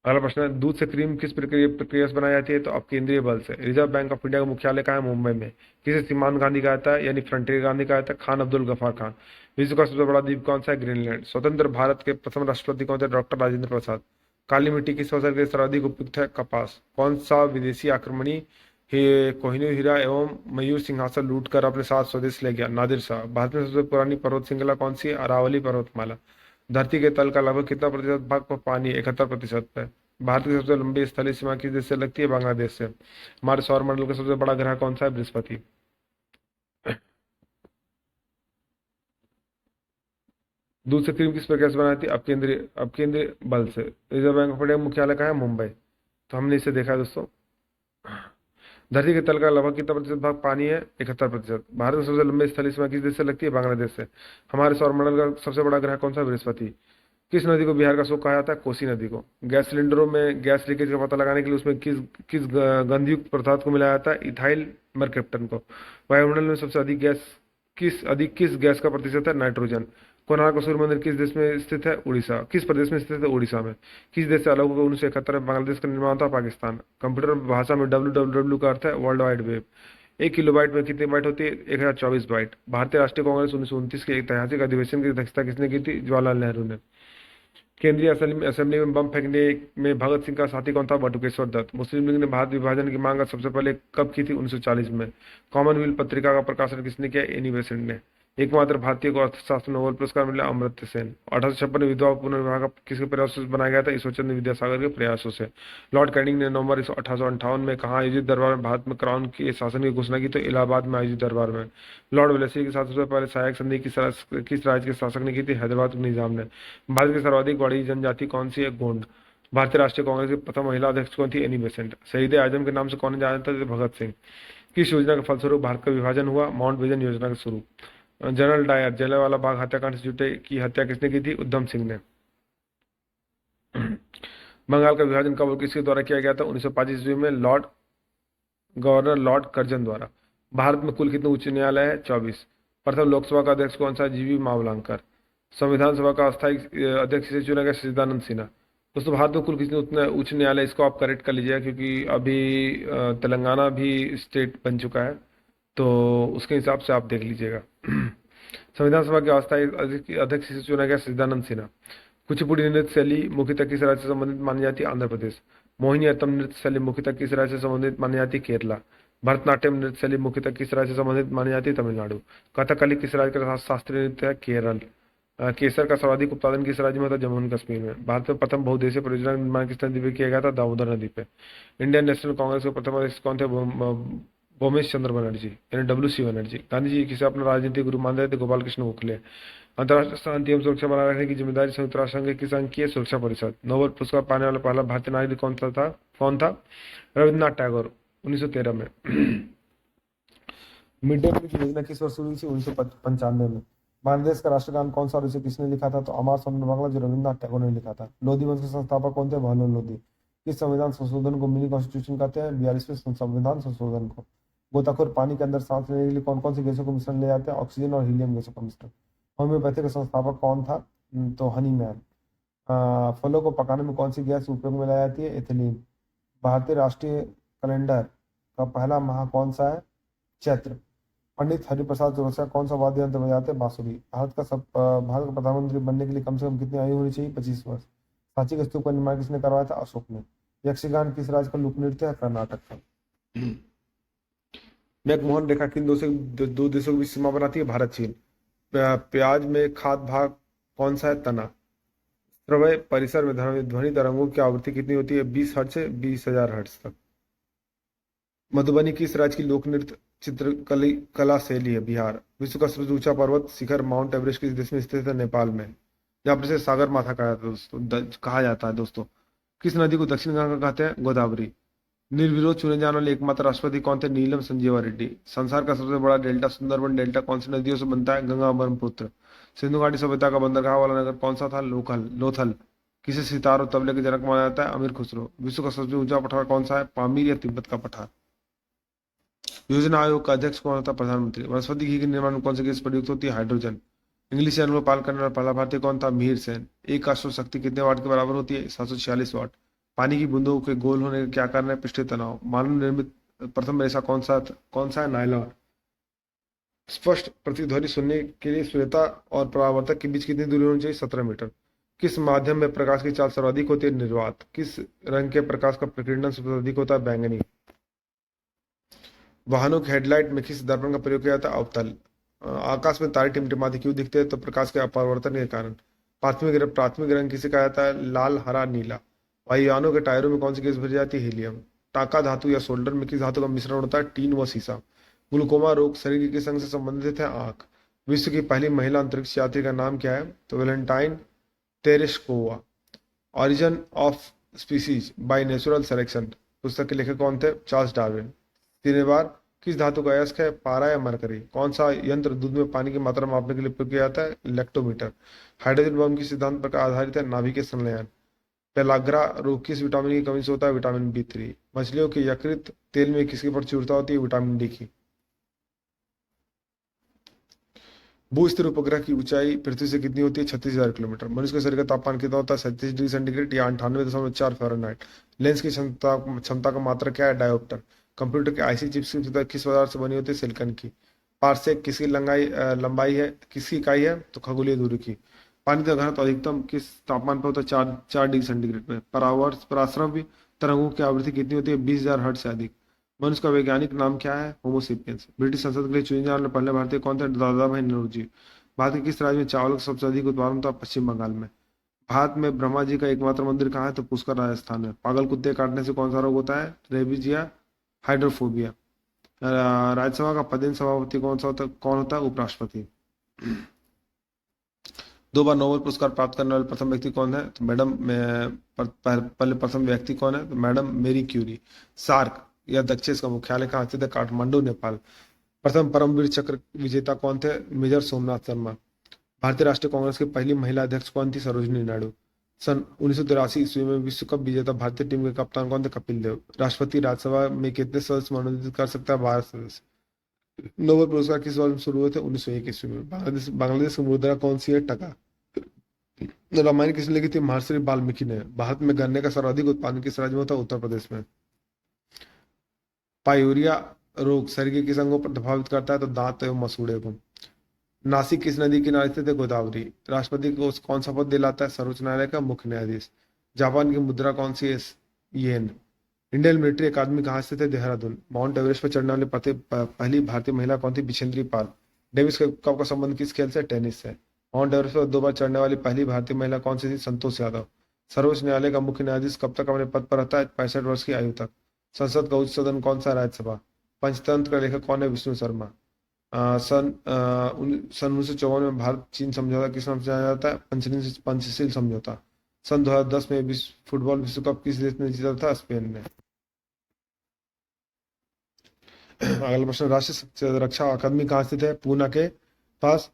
अगला प्रश्न है, दूध से क्रीम किस प्रक्रिया से बनाई जाती है? तो अपकेंद्रीय बल से। रिजर्व बैंक ऑफ इंडिया का मुख्यालय कहाँ है? मुंबई में। किसे सीमांत गांधी कहा जाता है? यानी फ्रंटियर गांधी कहा जाता है? खान अब्दुल गफार खान। विश्व का सबसे बड़ा द्वीप कौन सा है? ग्रीनलैंड। स्वतंत्र भारत के प्रथम राष्ट्रपति कौन थे? डॉक्टर राजेंद्र प्रसाद। काली मिट्टी किस फसल के लिए सर्वाधिक उपयुक्त है? कपास। कौन सा विदेशी आक्रमणी कोहिनूर हीरा एवं मयूर सिंहासन लूट कर अपने साथ स्वदेश ले गया? नादिर शाह। भारत में सबसे पुरानी पर्वत श्रृंखला कौन सी है? अरावली पर्वतमाला। धरती के तल का लगभग कितना प्रतिशत भाग पर पानी? 71% है। भारत की सबसे लंबी स्थलीय सीमा किस देश से लगती है? बांग्लादेश से। हमारे सौर मंडल का सबसे बड़ा ग्रह कौन सा है? बृहस्पति। दूध से क्रीम किस प्रकार से बनाई थी? अपकेंद्रीय बल से। रिजर्व बैंक ऑफ इंडिया का मुख्यालय कहाँ है? मुंबई। तो हमने इसे देखा है दोस्तों। धरती के तल का लगभग कितना प्रतिशत भाग पानी है? 71%। भारत में सबसे लंबी स्थलीय सीमा किस देश से लगती है? बांग्लादेश से। हमारे सौरमंडल का सबसे बड़ा ग्रह कौन सा है? बृहस्पति। किस नदी को बिहार का शोक कहा जाता है? कोसी नदी को। गैस सिलेंडरों में गैस लीकेज का पता लगाने के लिए उसमें किस किस गंधयुक्त पदार्थ को मिलाया जाता है? इथाइल मरकेप्टन को। वायुमंडल में सबसे अधिक गैस किस गैस का प्रतिशत है? नाइट्रोजन। कोणार्क सूर्य मंदिर किस देश में स्थित है? उड़ीसा। किस प्रदेश में स्थित है? उड़ीसा में। किस देश से अलग होकर 1971 में बांग्लादेश का निर्माण था? पाकिस्तान। कंप्यूटर भाषा में WWW का अर्थ है वर्ल्ड वाइड वेब। 1 किलोबाइट में कितनी बाइट होती है? 1024 बाइट। भारतीय राष्ट्रीय कांग्रेस 1929 के ऐतिहासिक अधिवेशन की अध्यक्षता किसने की थी? जवाहरलाल नेहरू ने। केंद्रीय असेंबली में बम फेंकने में भगत सिंह का साथी कौन था? बटुकेश्वर दत्त। मुस्लिम लीग ने भारत विभाजन की मांग सबसे पहले कब की थी? 1940 में। कॉमनवेल्थ पत्रिका का प्रकाशन किसने किया? एनी बेसेंट ने। एकमात्र भारतीय को अर्थशास्त्र नोबेल पुरस्कार मिला? अमर्त्य सेन। 1856 में विधवा पुनर्विवाह का किसके प्रयासों से बनाया गया था? ईश्वरचंद्र विद्यासागर के प्रयासों से। लॉर्ड कैनिंग ने नवंबर 1858 में कहा आयोजित दरबार में भारत में क्राउन के शासन की घोषणा की? तो इलाहाबाद में आयोजित दरबार में। लॉर्ड वेलेस्ली के साथ सबसे पहले सहायक संधि किस राज्य के शासक ने की थी? हैदराबाद के निजाम ने। भारत की सर्वाधिक बड़ी जनजाति कौन सी है? गोंड। भारतीय राष्ट्रीय कांग्रेस की प्रथम महिला अध्यक्ष कौन थी? Annie Besant. शहीद आजम के नाम से कौन जाना जाता है? भगत सिंह। किस योजना के फलस्वरूप भारत का विभाजन हुआ? माउंट विजन योजना के स्वरूप। जनरल डायर जलियांवाला बाग हत्याकांड से जुटे की हत्या किसने की थी? उधम सिंह ने। बंगाल का विभाजन कब और किसके द्वारा किया गया था? 1925 ईस्वी में गवर्नर लॉर्ड कर्जन द्वारा। भारत में कुल कितने उच्च न्यायालय है? 24। प्रथम लोकसभा का अध्यक्ष कौन सा है? जीवी मावलंकर। संविधान सभा का अस्थायी अध्यक्ष से चुना गया? सच्चिदानंद सिन्हा। दोस्तों भारत में कुल कितने उतने उच्च न्यायालय? इसको आप करेक्ट कर लीजिएगा क्योंकि अभी तेलंगाना भी स्टेट बन चुका है, तो उसके हिसाब से आप देख लीजिएगा। संविधान सभा के अस्थायी अध्यक्ष से चुना गया? सच्चिदानंद सिन्हा। कुचिपुड़ी नृत्य शैली मुख्यतः किस राज्य से संबंधित मानी जाती है? आंध्र प्रदेश। मोहिनीअट्टम नृत्य शैली मुख्यतः किस राज्य से संबंधित मानी जाती है? केरला। भरतनाट्यम नृत्य शैली मुख्यतः किस राज्य से संबंधित मानी जाती है? तमिलनाडु। कथकली किस राज्य का शास्त्रीय नृत्य है? केरल। केसर का सर्वाधिक उत्पादन किस राज्य में था? जम्मू एंड कश्मीर में। भारत में प्रथम बहुउद्देशीय परियोजना का निर्माण किस नदी पर किया गया था? दामोदर नदी पे। इंडियन नेशनल कांग्रेस के प्रथम अध्यक्ष कौन थे? भूमेश चंद्र बनर्जी यानी WC बनर्जी। गांधी जी किसे अपना राजनीतिक गुरु मानते थे? गोपाल कृष्ण गोखले। अंतर्राष्ट्रीय शांति एवं सुरक्षा बनाए रखने की जिम्मेदारी संयुक्त राष्ट्र संघ की संघ की है? सुरक्षा परिषद। नोबेल पुरस्कार पाने वाला पहला भारतीय नागरिक कौन था? रविन्द्रनाथ टैगोर 1913 में। मिड डे मील की योजना किस वर्ष शुरू हुई थी? 1995 में। बांग्लादेश का राष्ट्रगान कौन सा और इसे किसने लिखा था? तो अमर शब्द बांग्ला जो रविन्द्रनाथ टैगोर ने लिखा था। लोधी वंश के संस्थापक कौन थे? बहलोल लोधी। किस संविधान संशोधन को मिनी कॉन्स्टिट्यूशन कहते हैं? 42वें संविधान संशोधन को। गोताखोर पानी के अंदर सांस लेने के लिए कौन कौन सी गैसों को मिश्रण ले जाते हैं? ऑक्सीजन और हीलियम गैसों का मिश्रण। होम्योपैथी का संस्थापक कौन था? तो हनी मैन। फलों को पकाने में कौन सी गैस उपयोग में लाई जाती है? एथिलीन। भारतीय राष्ट्रीय कैलेंडर का पहला माह कौन सा है? चैत्र। पंडित हरिप्रसाद चौरसिया कौन सा वाद्य यंत्र बजाते हैं? बांसुरी। भारत का प्रधानमंत्री बनने के लिए कम से कम कितनी आयु होनी चाहिए? 25 वर्ष। सांची के स्तूप का निर्माण किसने करवाया था? अशोक ने। यक्षगान किस राज्य का लोक नृत्य है? कर्नाटक का। मैकमोहन रेखा किन दो देशों के बीच सीमा बनाती है? भारत चीन। प्याज में खाद भाग कौन सा है? तना। श्रव्य परिसर में ध्वनि तरंगों की आवृत्ति कितनी होती है? 20 हर्ट्ज से 20,000 हर्ट्ज तक। मधुबनी किस राज्य की लोक नृत्य चित्रकली कला शैली है? बिहार। विश्व का सबसे ऊंचा पर्वत शिखर माउंट एवरेस्ट किस देश में स्थित है? नेपाल में। जहाँ पर इसे सागर माथा कहा जाता है दोस्तों। किस नदी को दक्षिण गंगा कहते हैं? गोदावरी। निर्विरोध चुने जाने वाले एकमात्र राष्ट्रपति कौन थे? नीलम संजीवा रेड्डी। संसार का सबसे बड़ा डेल्टा सुंदरबन डेल्टा कौन सी नदियों से बनता है? गंगा ब्रह्मपुत्र। सिंधु घाटी सभ्यता का बंदरगाह वाला नगर कौन सा था? लोथल। किसे सितार और तबले के जनक माना जाता है? अमीर खुसरो। विश्व का सबसे ऊंचा पठार कौन सा है? पामीर या तिब्बत का पठार। योजना आयोग का अध्यक्ष कौन होता है? प्रधानमंत्री। वनस्पति घी के निर्माण में कौन सी गैस प्रयुक्त होती है? हाइड्रोजन। इंग्लिश चैनल को पाल करने वाला पहला भारतीय कौन था? मिहिर सेन। एक का सौर शक्ति कितने वाट के बराबर होती है? 746 वाट। पानी की बूंदों के गोल होने का क्या कारण है? पृष्ठीय तनाव। मानव निर्मित प्रथम रेशा कौन सा है? नायलॉन। स्पष्ट प्रतिध्वनि सुनने के लिए श्रोता और परावर्तक के बीच कितनी दूरी होनी चाहिए? 17 मीटर। किस माध्यम में प्रकाश की चाल सर्वाधिक होती है? निर्वात। किस रंग के प्रकाश का प्रकीर्णन सबसे अधिक होता है? बैंगनी। वाहनों के हेडलाइट में किस दर्पण का प्रयोग किया जाता है? अवतल। आकाश में तारे टिमटिमाते क्यों दिखते हैं? तो प्रकाश के अपवर्तन के कारण। प्राथमिक रंग किसे कहा जाता है? लाल हरा नीला। वायुयानों के टायरों में कौन सी गैस भरी जाती है? हीलियम। टाका धातु या सोल्डर में किस धातु का मिश्रण होता है? टीन व सीसा। ग्लूकोमा रोग शरीर के किस अंग से संबंधित है? आंख। विश्व की पहली महिला अंतरिक्ष यात्री का नाम क्या है? तो Valentine Tereshkova. Origin of species by natural selection पुस्तक के लेखक कौन थे? Charles Darwin. सिनेबार किस धातु का अयस्क है? पारा या मरकरी। कौन सा यंत्र दूध में पानी की मात्रा मापने के लिए उपयोग किया जाता है? लैक्टोमीटर। हाइड्रोजन बम किस सिद्धांत पर आधारित है? नाभिकीय संलयन। पेलाग्रा रोग किस विटामिन की कमी से होता है? Vitamin B3। मछलियों के यकृत तेल में किसकी प्रचुरता होती है? विटामिन डी की। भू स्थिर उपग्रह की ऊंचाई पृथ्वी से कितनी होती है? 36,000 किलोमीटर। मनुष्य के शरीर का तापमान कितना होता है? 37 डिग्री सेंटीग्रेड या 98.4 फ़ारेनहाइट। लेंस की क्षमता क्षमता का मात्रा क्या है? डायोप्टर। कंप्यूटर के आईसी चिप्स की सतह किस पदार्थ से बनी होती है? सिलिकॉन की। पारसेक किसकी लंबाई है? किसकी इकाई है? तो खगोलीय दूरी की। पानी का घनत्व अधिकतम किस तापमान पर होता है? 4 डिग्री सेंटीग्रेड में। पराश्रव्य तरंगों की आवृत्ति कितनी होती है? 20,000 हर्ट्ज से अधिक। मनुष्य का वैज्ञानिक नाम क्या है? होमोसेपियंस। ब्रिटिश संसद के लिए चुने जाने वाले पहले भारतीय कौन थे? दादा भाई नौरोजी। भारत के किस राज्य में चावल का सबसे अधिक उत्पादन होता है? पश्चिम बंगाल में। भारत में ब्रह्मा जी का एकमात्र मंदिर कहाँ है? तो पुष्कर राजस्थान में। पागल कुत्ते काटने से कौन सा रोग होता है? रेबीज या हाइड्रोफोबिया। राज्यसभा का पदेन सभापति कौन सा होता है? कौन होता है? उपराष्ट्रपति। 2 बार नोबेल पुरस्कार प्राप्त करने वाले प्रथम व्यक्ति कौन है? तो मैडम पहले प्रथम व्यक्ति कौन है? तो मैडम मेरी क्यूरी। सार्क या दक्षेस का मुख्यालय कहाँ स्थित है? काठमांडू, नेपाल। प्रथम परमवीर चक्र विजेता कौन थे? मेजर सोमनाथ शर्मा। भारतीय राष्ट्रीय कांग्रेस की पहली महिला अध्यक्ष कौन थी? सरोजिनी नायडू। सन 1983 ईस्वी में विश्व कप विजेता भारतीय टीम के कप्तान कौन थे? कपिल देव। राष्ट्रपति राज्यसभा में कितने सदस्य मनोनीत कर सकता है? 12 सदस्य। नोबेल पुरस्कार किस वर्ष में शुरू हुए थे? 1901 ईस्वी में। बांग्लादेश की मुद्रा कौन सी है? टका। रामायण किसने लिखी थी? महर्षि वाल्मीकि ने। भारत में गन्ने का सर्वाधिक उत्पादन किस राज्य में होता है? उत्तर प्रदेश में। पायूरिया रोग शरीर के किस अंगों पर प्रभावित करता है? तो दांत एवं मसूड़े को। नासिक किस नदी किनारे स्थित है? गोदावरी। राष्ट्रपति को कौन सा पद दिलाता है? सर्वोच्च न्यायालय का मुख्य न्यायाधीश। जापान की मुद्रा कौन सी है? येन। इंडियन मिलिट्री अकादमी कहाँ स्थित है? देहरादून। माउंट एवरेस्ट पर चढ़ने वाली पहली भारतीय महिला कौन थी? बिशेंद्री पाल। डेविस कप का संबंध किस खेल से? टेनिस से। माउंट एवरेस्ट पर 2 बार चढ़ने वाली पहली भारतीय महिला कौन सी थी? संतोष यादव। सर्वोच्च न्यायालय का मुख्य न्यायाधीश कब तक अपने पद पर रहता है? 65 वर्ष की आयु तक। संसद का उच्च सदन कौन सा? राज्यसभा। पंचतंत्र का लेखक कौन है? विष्णु शर्मा। सन 1954 में भारत चीन समझौता किस नाम से जाना जाता है? पंचशील समझौता। सन 2010 में फुटबॉल विश्व कप किस देश ने जीता था? स्पेन ने। अगला प्रश्न, राष्ट्रीय रक्षा अकादमी कहाँ स्थित है? पूना के पास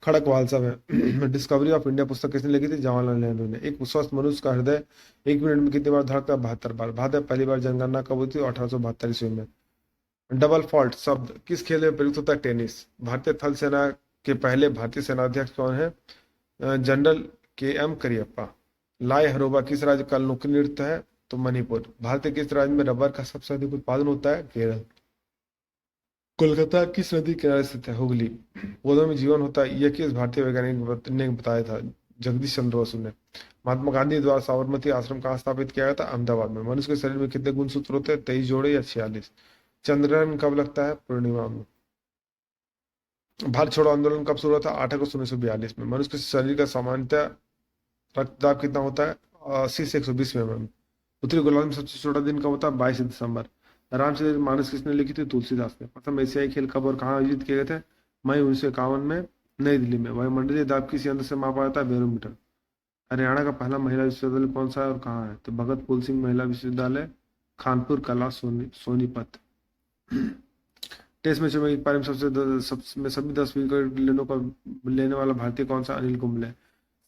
खड़कवालसा में। डिस्कवरी ऑफ इंडिया पुस्तक किसने लिखी थी? जवाहरलाल नेहरू ने। एक स्वस्थ मनुष्य का हृदय 1 मिनट में कितनी बार धड़कता है? 72 बार। भारत में पहली बार जनगणना कब हुई थी? 1872 ईस्वी में। डबल फॉल्ट शब्द किस खेल में प्रयुक्त होता है? टेनिस। भारतीय थल सेना के पहले भारतीय सेनाध्यक्ष कौन है? General KM Cariappa. लाई हरोबा किस राज्य का लोक नृत्य है? तो मणिपुर। भारत के किस राज्य में रबर का सबसे अधिक उत्पादन होता है? केरल। कोलकाता किस नदी के किनारे स्थित है? हुगली। पौधों में जीवन होता है, यह किस भारतीय वैज्ञानिक ने बताया था? जगदीश चंद्र बसु ने। महात्मा गांधी द्वारा साबरमती आश्रम कहाँ स्थापित किया गया था? अहमदाबाद में। मनुष्य के शरीर में कितने गुणसूत्र होते हैं? 23 जोड़े या 46। चंद्रग्रहण कब लगता है? पूर्णिमा में। भारत छोड़ो आंदोलन कब शुरू हुआ था? 8 अगस्त 1942 में। मनुष्य के शरीर का सामान्यतः रक्तदाब कितना होता है? 80 से 120 mm। उत्तरी गोलार्ध में सबसे छोटा दिन कब होता है? 22 दिसंबर। रामचरित मानस किसने लिखी थी? तुलसीदास ने। प्रथम एशियाई खेल कब और कहाँ आयोजित किए गए थे? मई 1951 में नई दिल्ली में। वायुमंडलीय दाब किस यंत्र से मापा जाता है? बैरोमीटर। हरियाणा का पहला महिला विश्वविद्यालय कौन सा है और कहाँ है? तो भगत फूल सिंह महिला विश्वविद्यालय, खानपुर कला, सोनीपत। टेस्ट मैच में एक पारी में सभी 10 विकेट लेने वाला भारतीय कौन सा? अनिल कुंबले।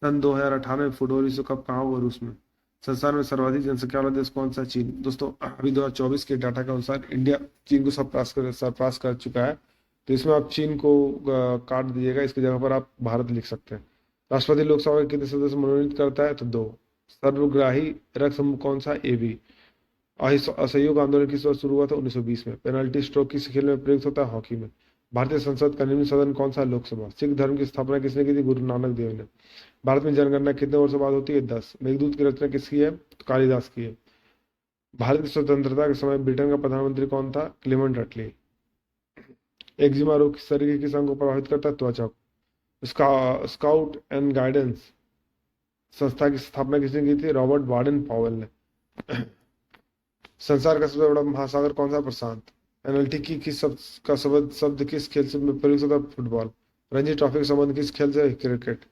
सन 2018 में फुटबॉल विश्व कप कहाँ हुआ? रूस में। संसार में सर्वाधिक जनसंख्या वाला देश कौन सा? चीन। दोस्तों अभी 2024 के डाटा के अनुसार इंडिया चीन को सरपास कर चुका है, तो इसमें आप चीन को काट दीजिएगा, इसकी जगह पर आप भारत लिख सकते हैं। राष्ट्रपति लोकसभा के कितने सदस्य मनोनीत करता है? तो 2। सर्वग्राही रक्त समूह कौन सा? AB। असहयोग आंदोलन किस वर्ष शुरू हुआ था? 1920 में। पेनल्टी स्ट्रोक किस खेल में प्रयुक्त होता है? हॉकी में। भारतीय संसद का निम्न सदन कौन सा? लोकसभा। सिख धर्म की स्थापना किसने की थी? गुरु नानक देव ने। भारत में जनगणना कितने वर्षों बाद होती है? 10। मेघदूत की रचना किसकी है? तो कालिदास की है। भारत की स्वतंत्रता के समय ब्रिटेन का प्रधानमंत्री कौन था? क्लेमेंट अटली। एक्जिमा रोग शरीर के किस अंग को प्रभावित करता है? त्वचा। स्काउट एंड गाइडेंस संस्था की स्थापना किसने की थी? रॉबर्ट बार्डन पावेल ने। संसार का सबसे बड़ा महासागर कौन सा? प्रशांत। एनएलटी की किस शब्द का शब्द किस खेल से में प्रयुक्त होता है? फुटबॉल। रणजी ट्रॉफी का संबंध किस खेल से है? क्रिकेट।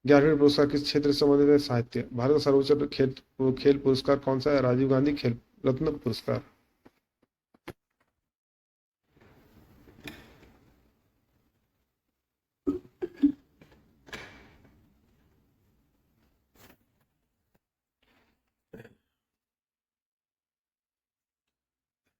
11वीं पुरस्कार किस क्षेत्र से संबंधित है? साहित्य। भारत का सर्वोच्च खेल पुरस्कार कौन सा है? राजीव गांधी खेल रत्न पुरस्कार।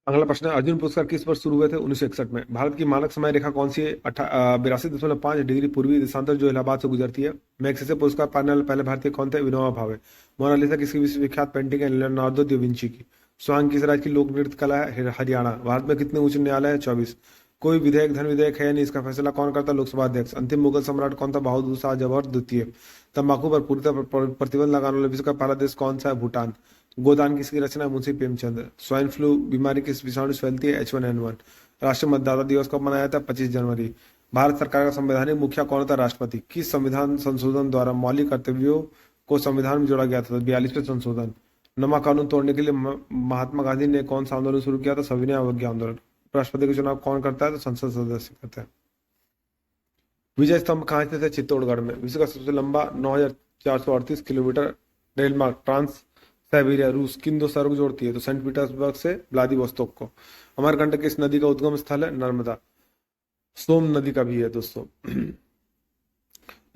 अगला प्रश्न है, अर्जुन पुरस्कार किस वर्ष शुरू हुए थे? 1961 में। भारत की मानक समय रेखा कौन सी है? 82.5 डिग्री पूर्वी देशांतर जो इलाहाबाद से गुजरती है। मैग्सेसे पुरस्कार पाने वाले पहले भारतीय कौन थे? विनोबा भावे। मोनालिसा किसकी विश्वविख्यात पेंटिंग है? लियोनार्डो दा विंची की। स्वांग किस राज्य की लोक नृत्य कला है? हरियाणा। भारत में कितने उच्च न्यायालय है? 24। कोई विधेयक धन विधेयक है या नहीं, इसका फैसला कौन करता? लोकसभा अध्यक्ष। अंतिम मुगल सम्राट कौन था? बहादुर शाह जफर द्वितीय। तंबाकू पर पूरी तरह प्रतिबंध लगाने वाला विश्व का पहला देश कौन सा है? भूटान। गोदान किसकी रचना है? मुंशी प्रेमचंद। स्वाइन फ्लू बीमारी किस विषाणु से फैलती है? H1N1। राष्ट्रीय मतदाता दिवस कब मनाया जाता है? 25 जनवरी। भारत सरकार का संवैधानिक मुखिया कौन होता है? राष्ट्रपति। किस संविधान संशोधन द्वारा मौलिक कर्तव्यों को संविधान में जोड़ा गया था? 42वें संशोधन। नमा कानून तोड़ने के लिए महात्मा गांधी ने कौन सा आंदोलन शुरू किया था? सविनय अवज्ञा आंदोलन। राष्ट्रपति का चुनाव कौन करता है? तो संसद सदस्य करते हैं। विजय स्तंभ कहाँ स्थित है? चित्तौड़गढ़ में। विश्व का सबसे लंबा 9,438 किलोमीटर रेल मार्ग ट्रांस साइबेरिया रूस किन दो शहरों को जोड़ती है? तो सेंट पीटर्सबर्ग से व्लादिवोस्तोक को। अमरकंटक किस नदी का उद्गम स्थल है? नर्मदा। सोम नदी का भी है दोस्तों।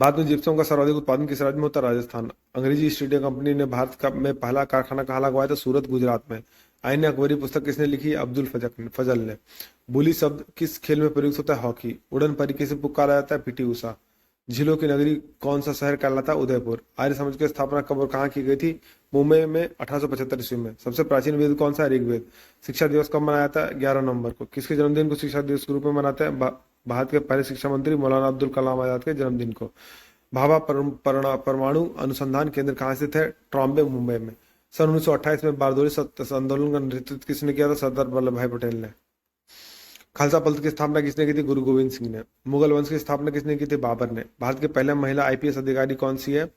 भारत में जिप्सम का सर्वाधिक उत्पादन किस राज्य में होता है? राजस्थान। अंग्रेजी ईस्ट इंडिया कंपनी ने भारत का में पहला कारखाना कहाँ लगवाया था? सूरत गुजरात में। आईने अकबरी पुस्तक किसने लिखी? अब्दुल फजल ने। बुली शब्द किस खेल में प्रयुक्त होता है? हॉकी। उड़न परी किसे पुकारा जाता है? पीटी उषा। झीलों की नगरी कौन सा शहर कहलाता है? उदयपुर। आर्य समाज की स्थापना कब और कहाँ की गई थी? मुंबई में 1875 ईस्वी में। सबसे प्राचीन वेद कौन सा है? ऋग्वेद। शिक्षा दिवस कब मनाया जाता है? 11 नवंबर को। किसके जन्मदिन को शिक्षा दिवस के रूप में मनाते हैं? भारत के पहले शिक्षा मंत्री मौलाना अब्दुल कलाम आजाद के जन्मदिन को। भाभा परमाणु अनुसंधान केंद्र कहाँ स्थित है? ट्रॉम्बे मुंबई में। सन 1928 में बारदोली आंदोलन का नेतृत्व किसने किया था? सरदार वल्लभ भाई पटेल ने। खालसा पंथ की स्थापना किसने की थी? गुरु गोविंद सिंह ने। मुगल वंश की स्थापना किसने की थी? बाबर ने। भारत के पहले महिला आईपीएस अधिकारी कौन सी है?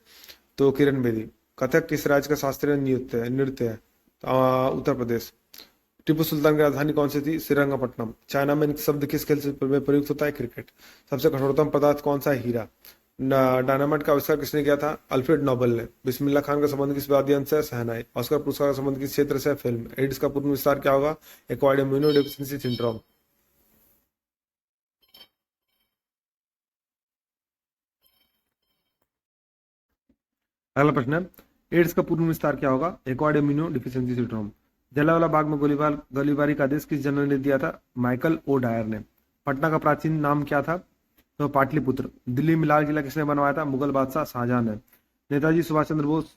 तो किरण बेदी। कथक किस राज्य का शास्त्रीय नृत्य है? उत्तर प्रदेश। टीपू सुल्तान की राजधानी कौन सी थी? श्रीरंगपट्टनम। चाइना में शब्द किस खेल से प्रयुक्त होता है? क्रिकेट। सबसे कठोरतम पदार्थ कौन सा है? हीरा। डायनामाइट का आविष्कार किसने किया था? अल्फ्रेड नोबेल ने। बिस्मिल्लाह खान का संबंध किस वाद्य यंत्र से है? शहनाई। ऑस्कर पुरस्कार का संबंध किस क्षेत्र से है? फिल्म। एड्स का पूर्ण विस्तार क्या होगा? Acquired immuno deficiency syndrome. अगला प्रश्न है, एड्स का पूर्ण विस्तार क्या होगा? Acquired immuno deficiency syndrome. Jallianwala Bagh में गोलीबारी का आदेश किस जनरल ने दिया था? माइकल ओ डायर ने। पटना का प्राचीन नाम क्या था? तो पाटलिपुत्र। दिल्ली में लाल किला किसने बनवाया था? मुगल बादशाह शाहजहां ने। नेताजी सुभाष चंद्र बोस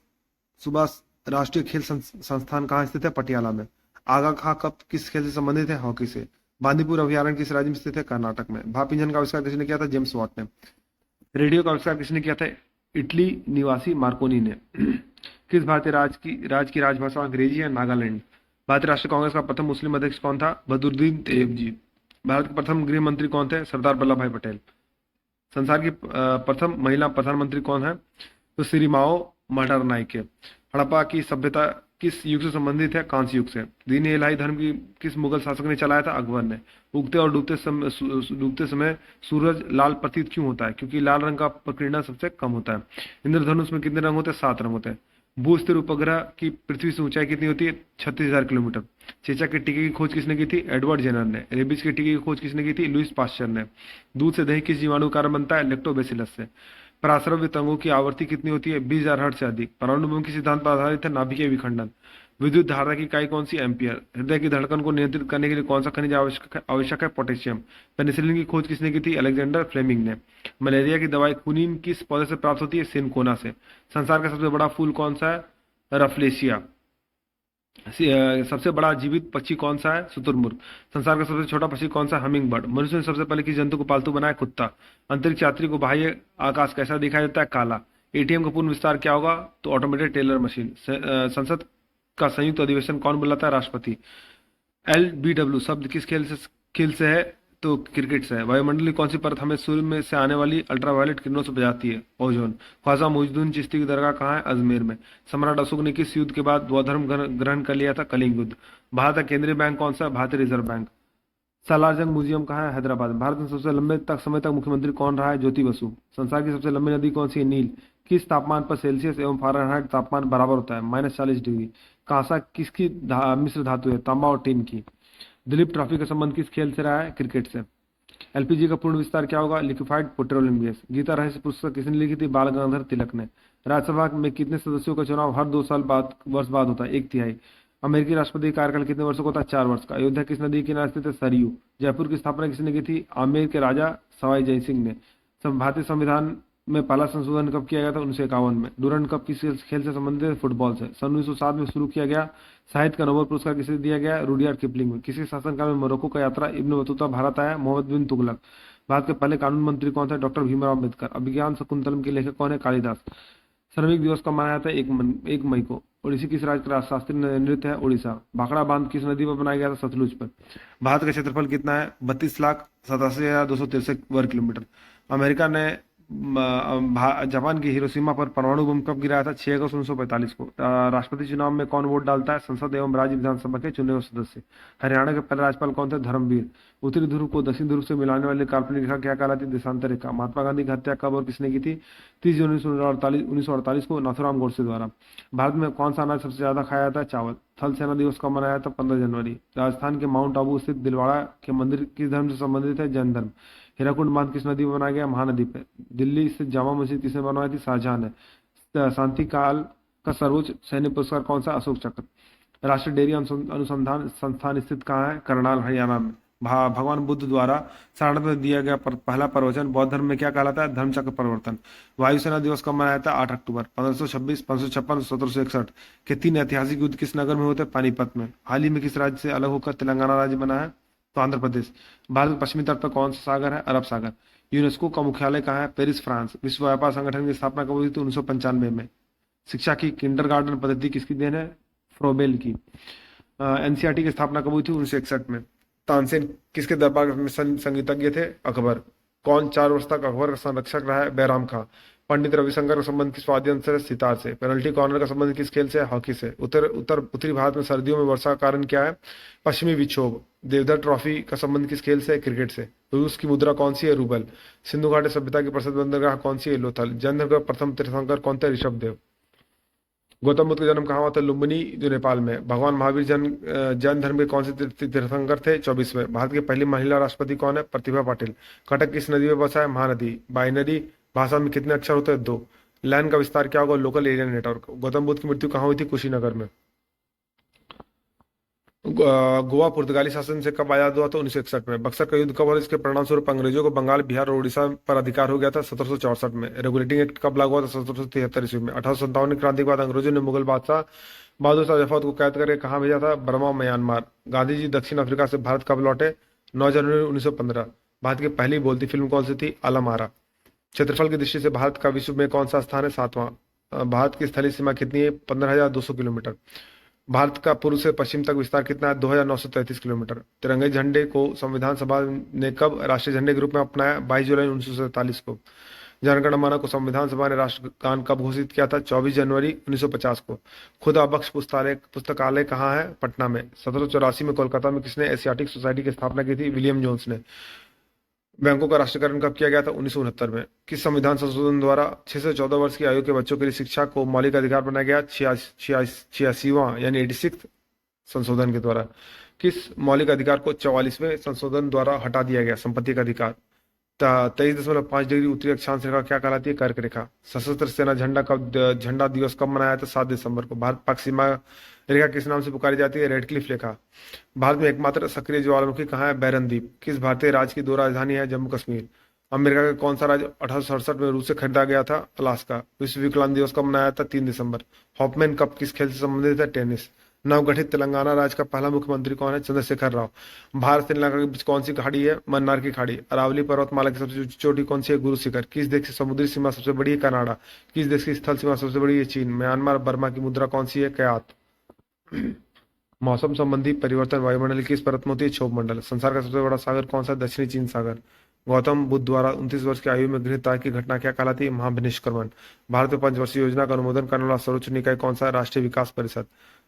सुभाष राष्ट्रीय खेल संस्थान कहाँ स्थित है? पटियाला में। आगा खां कप किस खेल से संबंधित है? हॉकी से। बांदीपुर अभयारण्य किस राज्य में स्थित है? कर्नाटक में। भाप इंजन का आविष्कार किसने किया था? जेम्स वाट ने। रेडियो का आविष्कार किसने किया था? इटली निवासी मार्कोनी ने। किस भारतीय राज्य की राजभाषा अंग्रेजी है? नागालैंड। भारतीय राष्ट्रीय कांग्रेस का प्रथम मुस्लिम अध्यक्ष कौन था? बदरुद्दीन तैयब। भारत के प्रथम गृह मंत्री कौन थे? सरदार वल्लभ भाई पटेल। संसार की प्रथम महिला प्रधानमंत्री कौन है? तो श्रीमाओ मांडरनायके। हड़प्पा की सभ्यता किस युग से संबंधित है? कांस्य युग से। दीन इलाही धर्म की किस मुगल शासक ने चलाया था? अकबर ने। उगते और डूबते समय सूरज लाल प्रतीत क्यों होता है? क्योंकि लाल रंग का प्रकीर्णन सबसे कम होता है। इंद्रधनुष में कितने रंग होते हैं? 7 रंग होते हैं। भू स्थिर उपग्रह की पृथ्वी से ऊंचाई कितनी होती है? 36,000 किलोमीटर। चेचक के टीके की खोज किसने की थी? एडवर्ड जेनर ने। रेबीज के टीके की खोज किसने की थी? लुईस पास्चर ने। दूध से दही किस जीवाणु कारण बनता है? लैक्टोबैसिलस से। पराश्रव्य तरंगों की आवृत्ति कितनी होती है? 20,000 हर्ट्ज से अधिक। परमाणु बम के सिद्धांत पर आधारित है नाभिकीय विखंडन। विद्युत धारा की इकाई कौन सी? एम्पियर। हृदय की धड़कन को नियंत्रित करने के लिए कौन सा खनिज आवश्यक है? पोटेशियम। पेनिसिलिन की खोज किसने की थी? अलेक्जेंडर फ्लेमिंग ने। मलेरिया की दवाई क्विनीन किस पौधे से प्राप्त होती है? सिनकोना से। संसार का सबसे बड़ा फूल कौन सा है? रफलेशिया। सबसे बड़ा जीवित पक्षी कौन सा है? शुतुरमुर्ग। संसार का सबसे छोटा पक्षी कौन सा? Humming bird. मनुष्य ने सबसे पहले किस जंतु को पालतू बनाया? कुत्ता। अंतरिक्ष यात्री को बाह्य आकाश कैसा दिखाई देता है? काला। एटीएम का पूर्ण विस्तार क्या होगा? तो ऑटोमेटेड टेलर मशीन। संसद का संयुक्त अधिवेशन कौन बुलाता है? राष्ट्रपति। LBW शब्द किस खेल से है? तो क्रिकेट से है। वायुमंडल की कौन सी परत हमें सूर्य में से आने वाली अल्ट्रावायलेट किरणों से बचाती है? ओजोन। ख्वाजा मुइजुद्दीन चिश्ती की दरगाह कहाँ है? अजमेर में। सम्राट अशोक ने किस युद्ध के बाद बौद्ध धर्म ग्रहण कर लिया था? कलिंग युद्ध। भारत का केंद्रीय बैंक कौन सा है? भारतीय रिजर्व बैंक। सालारजंग म्यूजियम कहाँ है? हैदराबाद। भारत में सबसे लंबे समय तक मुख्यमंत्री कौन रहा है? ज्योति बसु। संसार की सबसे लंबी नदी कौन सी है? नील। किस तापमान पर सेल्सियस एवं फ़ारेनहाइट तापमान बराबर होता है? -40 डिग्री। कांसा किसकी मिश्र धातु है? तांबा और टीन की। दिलीप ट्रॉफी का संबंध किस खेल से रहा है? क्रिकेट से। एलपीजी का पूर्ण विस्तार क्या होगा? Liquefied petroleum gas. गीता रहस्य पुस्तक किसने लिखी थी? बाल गंगाधर तिलक ने। राज्यसभा में कितने सदस्यों का चुनाव हर 2 साल बाद वर्ष बाद होता है? 1/3। अमेरिकी राष्ट्रपति का कार्यकाल कितने वर्षों का होता है? 4 वर्ष का। अयोध्या किस नदी के किनारे स्थित है? सरयू। जयपुर की स्थापना किसने की थी? आमेर के राजा सवाई जय सिंह ने। भारतीय संविधान में पहला संशोधन कब किया गया था? 1951 में। डूरंड कप किस खेल से संबंधित है? फुटबॉल से। सन 1907 में शुरू किया गया साहित्य का नोबेल पुरस्कार किसे दिया गया? रुडियार्ड किपलिंग में। किसी शासनकाल में मोरक्को का यात्रा इब्न बतूता भारत आया? मोहम्मद बिन तुगलक। भारत के पहले कानून मंत्री कौन थे? डॉक्टर भीमराव अम्बेडकर। अभिज्ञान शकुंतलम के लेखक कौन है? कालिदास। श्रमिक दिवस कब मनाया जाता है? 1 मई को। ओडिसी किस राज्य का शास्त्रीय नृत्य है? उड़ीसा। भाखड़ा बांध किस नदी पर बनाया गया था? सतलुज पर। भारत का क्षेत्रफल कितना है? 32,87,263 वर्ग किलोमीटर। अमेरिका ने जापान की हिरोशिमा पर परमाणु बम कब गिराया था? 6 अगस्त 1945 को। राष्ट्रपति चुनाव में कौन वोट डालता है? संसद एवं राज्य विधानसभा के चुने हुए सदस्य। हरियाणा के पहले राज्यपाल कौन थे? धर्मवीर। उत्तरी ध्रुव को दक्षिण ध्रुव से मिलाने वाली काल्पनिक रेखा क्या कहलाती है? देशांतर रेखा। महात्मा गांधी की हत्या कब और किसने की थी? 30 जनवरी 1948 को नाथुराम गोडसे द्वारा। भारत में कौन सा अनाज सबसे ज्यादा खाया जाता है? चावल। थल सेना दिवस कब मनाया था? 15 जनवरी। राजस्थान के माउंट आबू स्थित दिलवाड़ा के मंदिर किस धर्म से संबंधित है? जैन धर्म। हीराकुंड बांध किस नदी पर बनाया गया? महानदी पे। दिल्ली स्थित जामा मस्जिद किसने बनवाई थी? शाहजहां ने। शांति काल का सर्वोच्च सैन्य पुरस्कार कौन सा? अशोक चक्र। राष्ट्रीय डेयरी अनुसंधान संस्थान स्थित कहाँ है? करनाल हरियाणा में। भगवान बुद्ध द्वारा सारनाथ में दिया गया पहला प्रवचन बौद्ध धर्म में क्या कहलाता है? धर्मचक्र परिवर्तन। वायुसेना दिवस कब मनाया था? 8 अक्टूबर। 1526, 1556, 1761 के 3 ऐतिहासिक युद्ध किस नगर में होते? पानीपत में। हाल ही में किस राज्य से अलग होकर तेलंगाना राज्य बना है? तो आंध्र प्रदेश। भारत के पश्चिमी तट पर कौन सा सागर है? अरब सागर। यूनेस्को का मुख्यालय कहाँ है? Paris, France. विश्व व्यापार संगठन की स्थापना कब हुई थी? 1995 में। शिक्षा की किंडरगार्टन पद्धति किसकी देन है? फ्रोबेल की। एनसीईआरटी की स्थापना कब हुई थी? 1961 में। तानसेन किसके दरबार में संगीतज्ञ थे? अकबर। कौन 4 वर्ष तक अकबर का संरक्षक रहा है? बैराम खां। पंडित रविशंकर का संबंध किस वाद्य यंत्र से? सितार से। पेनल्टी कॉर्नर का संबंध किस खेल से? हॉकी से। उत्तरी भारत में सर्दियों में वर्षा का कारण क्या है? पश्चिमी विक्षोभ। देवधर ट्रॉफी का संबंध किस खेल से? क्रिकेट से। रूस की मुद्रा कौन सी है? रूबल। सिंधु घाटी सभ्यता की प्रसिद्ध बंदरगाह कौन सी है? लोथल। जैन धर्म का प्रथम तीर्थंकर कौन थे? ऋषभ देव। गौतम बुद्ध का जन्म कहाँ हुआ था? लुम्बिनी जो नेपाल में। भगवान महावीर जैन धर्म के कौन से तीर्थंकर थे? 24वें। भारत की पहली महिला राष्ट्रपति कौन है? प्रतिभा पाटिल। कटक किस नदी में बसा है? महानदी। बाइनरी भाषा में कितने अक्षर होते हैं? 2। लैन का विस्तार क्या होगा? Local area network. Gautam Buddha की मृत्यु कहाँ हुई थी? कुशीनगर में। गोवा पुर्तगाली शासन से कब आजाद हुआ था? 1961 में। बक्सर का युद्ध कब और इसके परिणाम स्वरूप अंग्रेजों को बंगाल, बिहार और उड़ीसा पर अधिकार हो गया था? 1764 में। रेगुलेटिंग एक्ट कब लागू हुआ था? 1773 ईस्वी में। 1857 की क्रांति के बाद अंग्रेजों ने मुगल बादशाह बहादुर शाह जफर को कैद करके कहाँ भेजा था? Burma, Myanmar. गांधी जी दक्षिण अफ्रीका से भारत कब लौटे? 9 जनवरी 1915। भारत की पहली बोलती फिल्म कौन सी थी? आलम आरा। क्षेत्रफल की दृष्टि से भारत का विश्व में कौन सा स्थान है? 7वां। भारत की स्थलीय सीमा कितनी है? 15,200 किलोमीटर। भारत का पूर्व से पश्चिम तक विस्तार कितना है? 2,933 किलोमीटर। तिरंगे झंडे को संविधान सभा ने कब राष्ट्रीय झंडे के रूप में अपनाया? 22 जुलाई 1947 को। जनगण मन को संविधान सभा ने राष्ट्रगान कब घोषित किया था? 24 जनवरी 1950 को। खुदा बख्श पुस्तकालय कहाँ है? पटना में। 1784 में कोलकाता में किसने एशियाटिक सोसाइटी की स्थापना की थी? विलियम जोन्स ने। बैंकों का राष्ट्रीयकरण कब किया गया था? 1969 में। किस संविधान संशोधन द्वारा 6 से 14 वर्ष की आयु के बच्चों के लिए शिक्षा को मौलिक अधिकार बनाया गया? 86वां यानी 86 संशोधन के द्वारा। किस मौलिक अधिकार को 44वें संशोधन द्वारा हटा दिया गया? संपत्ति का अधिकार। 23.5 डिग्री उत्तरी अक्षांश रेखा क्या कहलाती है? कर्क रेखा। सशस्त्र सेना झंडा दिवस कब मनाया था? 7 दिसंबर को। भारत पाक सीमा रेखा किस नाम से पुकारी जाती है? रेडक्लिफ रेखा। भारत में एकमात्र सक्रिय ज्वालामुखी कहाँ है? बैरन द्वीप। किस भारतीय राज्य की 2 राजधानी है? जम्मू कश्मीर। अमेरिका का कौन सा राज्य 1867 में रूस से खरीदा गया था? अलास्का। विश्व विकलांग दिवस कब मनाया था? 3 दिसंबर। हॉपमैन कप किस खेल से संबंधित है? टेनिस। नवगठित तेलंगाना राज्य का पहला मुख्यमंत्री कौन है? चंद्रशेखर राव। भारत श्रीलंका के बीच कौन सी खाड़ी है? मन्नार की खाड़ी। अरावली पर्वतमाला की सबसे ऊंची चोटी कौन सी है? गुरु शिखर। किस देश की समुद्री सीमा सबसे बड़ी है? कनाडा। किस देश की स्थल सीमा सबसे बड़ी है? चीन। म्यांमार बर्मा की मुद्रा कौन सी है? क्यात। मौसम संबंधी परिवर्तन वायुमंडल की किस परत में होती है? क्षोभ मंडल। संसार का सबसे बड़ा सागर कौन सा है? दक्षिणी चीन सागर। गौतम बुद्ध द्वारा 29 वर्ष की आयु में गृह त्याग की घटना क्या कहलाती है? महाभिनिष्क्रमण। भारत में पंचवर्षीय योजना का अनुमोदन करने वाला सर्वोच्च निकाय कौन सा है? राष्ट्रीय विकास परिषद।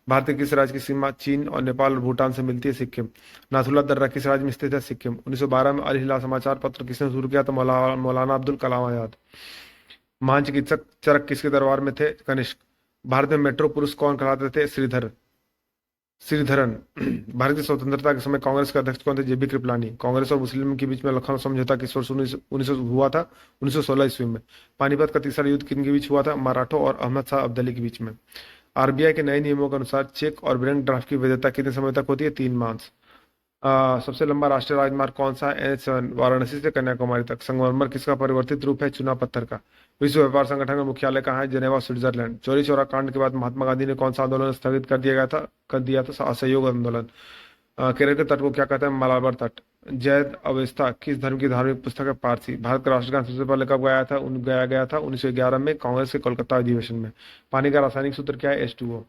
भारत के किस राज्य की सीमा चीन और नेपाल और भूटान से मिलती है? सिक्किम। नाथुला दर्रा किस राज्य में स्थित है? सिक्किम। 1912 में अल हिलाल समाचार पत्र किसने शुरू किया था? मौलाना अब्दुल कलाम आजाद। महान चिकित्सक चरक किसके दरबार में थे? कनिष्क। भारत में मेट्रो पुरुष कौन कहलाते थे? श्रीधरन। भारत की स्वतंत्रता के समय कांग्रेस के अध्यक्ष कौन थे? जेबी कृपलानी। कांग्रेस और मुस्लिम के बीच में लखनऊ समझौता किस वर्ष 1900 हुआ था? 1916 ईस्वी में। पानीपत का तीसरा युद्ध किन के बीच हुआ था? मराठों और अहमद शाह अब्दाली के बीच में। आरबीआई के नए नियमों के अनुसार चेक और बैंक ड्राफ्ट की वैधता कितने समय तक होती है? 3 माह। सबसे लंबा राष्ट्रीय राजमार्ग कौन सा है? NH7 वाराणसी से कन्याकुमारी तक। संगमरमर किसका परिवर्तित रूप है? चुना पत्थर का। विश्व व्यापार संगठन का मुख्यालय कहाँ है? Geneva, Switzerland. चौरी चौरा कांड के बाद महात्मा गांधी ने कौन सा आंदोलन स्थगित कर दिया था? असहयोग आंदोलन। केरल के तट को क्या कहते हैं? मलाबार तट। जैद अवेस्ता किस धर्म की धार्मिक पुस्तक है? पारसी। भारत का राष्ट्रगान सबसे पहले कब गाया गया था? 1911 में कांग्रेस के कोलकाता अधिवेशन में। पानी का रासायनिक सूत्र क्या है? H2O।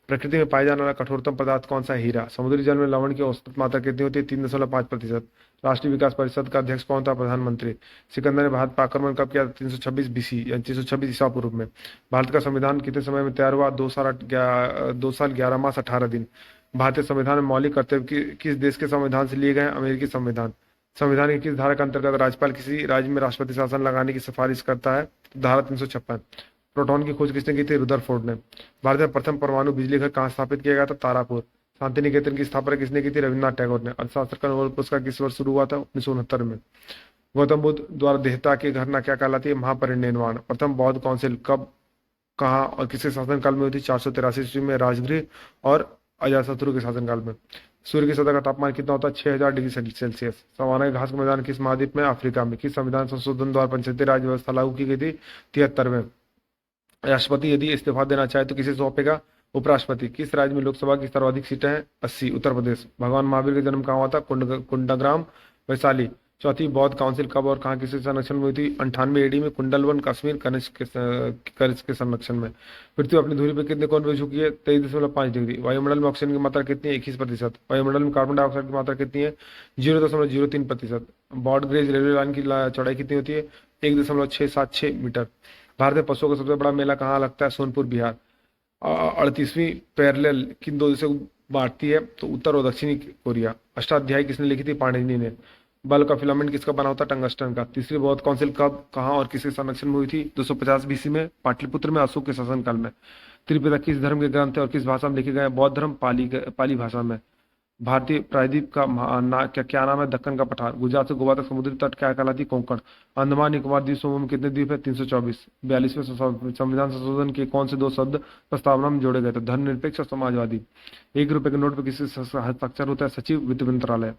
प्रकृति में पाया जाने वाला कठोरतम पदार्थ कौन सा है? हीरा। समुद्री जल में लवण की औसत मात्रा कितनी होती है? 3.5%। राष्ट्रीय विकास परिषद का अध्यक्ष कौन था? प्रधानमंत्री। सिकंदर ने भारत पर आक्रमण कब किया था? 326 BC यानी 326 ईसा पूर्व में। भारत का संविधान कितने समय में तैयार हुआ? 2 साल 11 मास 18 दिन। भारतीय संविधान में मौलिक कर्तव्य किस देश के संविधान से लिए गए हैं? अमेरिकी संविधान। संविधान की किस धारा के अंतर्गत राज्यपाल किसी राज्य में राष्ट्रपति शासन लगाने की सिफारिश करता है? धारा 356। प्रोटॉन की खोज किसने की थी? रुदरफोर्ड ने। भारत में प्रथम परमाणु बिजली घर कहाँ स्थापित किया गया था? तारापुर। शांति निकेतन की स्थापना किसने की थी? रविन्द्रनाथ टैगोर ने। अर्थशास्त्र का नोबेल पुरस्कार किस वर्ष शुरू हुआ था? 1969 में। गौतम बुद्ध द्वारा देहत्याग की घटना क्या कहलाती है? महापरिनिर्वाण। प्रथम बौद्ध काउंसिल कब, कहाँ और किसके शासनकाल में हुई थी? 483 ईस्वी में राजगृह और अजातशत्रु के शासनकाल में। सूर्य की सतह का तापमान कितना होता है? 6000 डिग्री सेल्सियस। सवाना घास का मैदान किस महाद्वीप में? अफ्रीका में। किस संविधान संशोधन द्वारा पंचायती राज व्यवस्था लागू की गई थी? 73वें। राष्ट्रपति यदि इस्तीफा देना चाहे तो किसे सौंपेगा? उपराष्ट्रपति। किस राज्य में लोकसभा की सर्वाधिक सीटें हैं? 80। उत्तर प्रदेश। भगवान महावीर का जन्म कहाँ हुआ था? कुंडग्राम, वैशाली। चौथी बौद्ध काउंसिल कब और कहाँ किसके संरक्षण में हुई थी? 98 AD में कुंडलवन, कश्मीर, कनिष्क के संरक्षण में। पृथ्वी अपनी धुरी पर कितने कोण पे झुकी है? 23.5 डिग्री। वायुमंडल में ऑक्सीजन की मात्रा कितनी है? 21%। वायुमंडल में कार्बन डाइऑक्साइड की मात्रा कितनी है? 0.03%। ब्रॉड गेज रेलवे लाइन की चौड़ाई कितनी होती है? 1.676 मीटर। भारत में पशुओं का सबसे बड़ा मेला कहाँ लगता है? सोनपुर, बिहार। 38वीं पैरेलल किन दो देशों को बांटती है? तो उत्तर और दक्षिणी कोरिया। अष्टाध्यायी किसने लिखी थी? पाणिनि ने। बल्ब का फिलामेंट किसका बना होता है? टंगस्टन का। तीसरी बौद्ध काउंसिल कब, कहाँ और किसके संरक्षण में हुई थी? 250 BC में, पाटलिपुत्र में, अशोक के शासनकाल में। त्रिपिटक किस धर्म के ग्रंथ है और किस भाषा में लिखे गए हैं? बौद्ध धर्म, पाली भाषा में। भारतीय प्रायद्वीप का क्या नाम है? दक्कन का पठार। गुजरात से गोवा तक समुद्री तट क्या कहलाती? कोंकण। अंडमान निकोबार द्वीप समूह में कितने द्वीप है? 324। 42वें संविधान संशोधन के कौन से 2 शब्द प्रस्तावना में जोड़े गए थे? धर्मनिरपेक्ष और समाजवादी। 1 रुपए के नोट पर किसी हस्ताक्षर होता है? सचिव, वित्त मंत्रालय।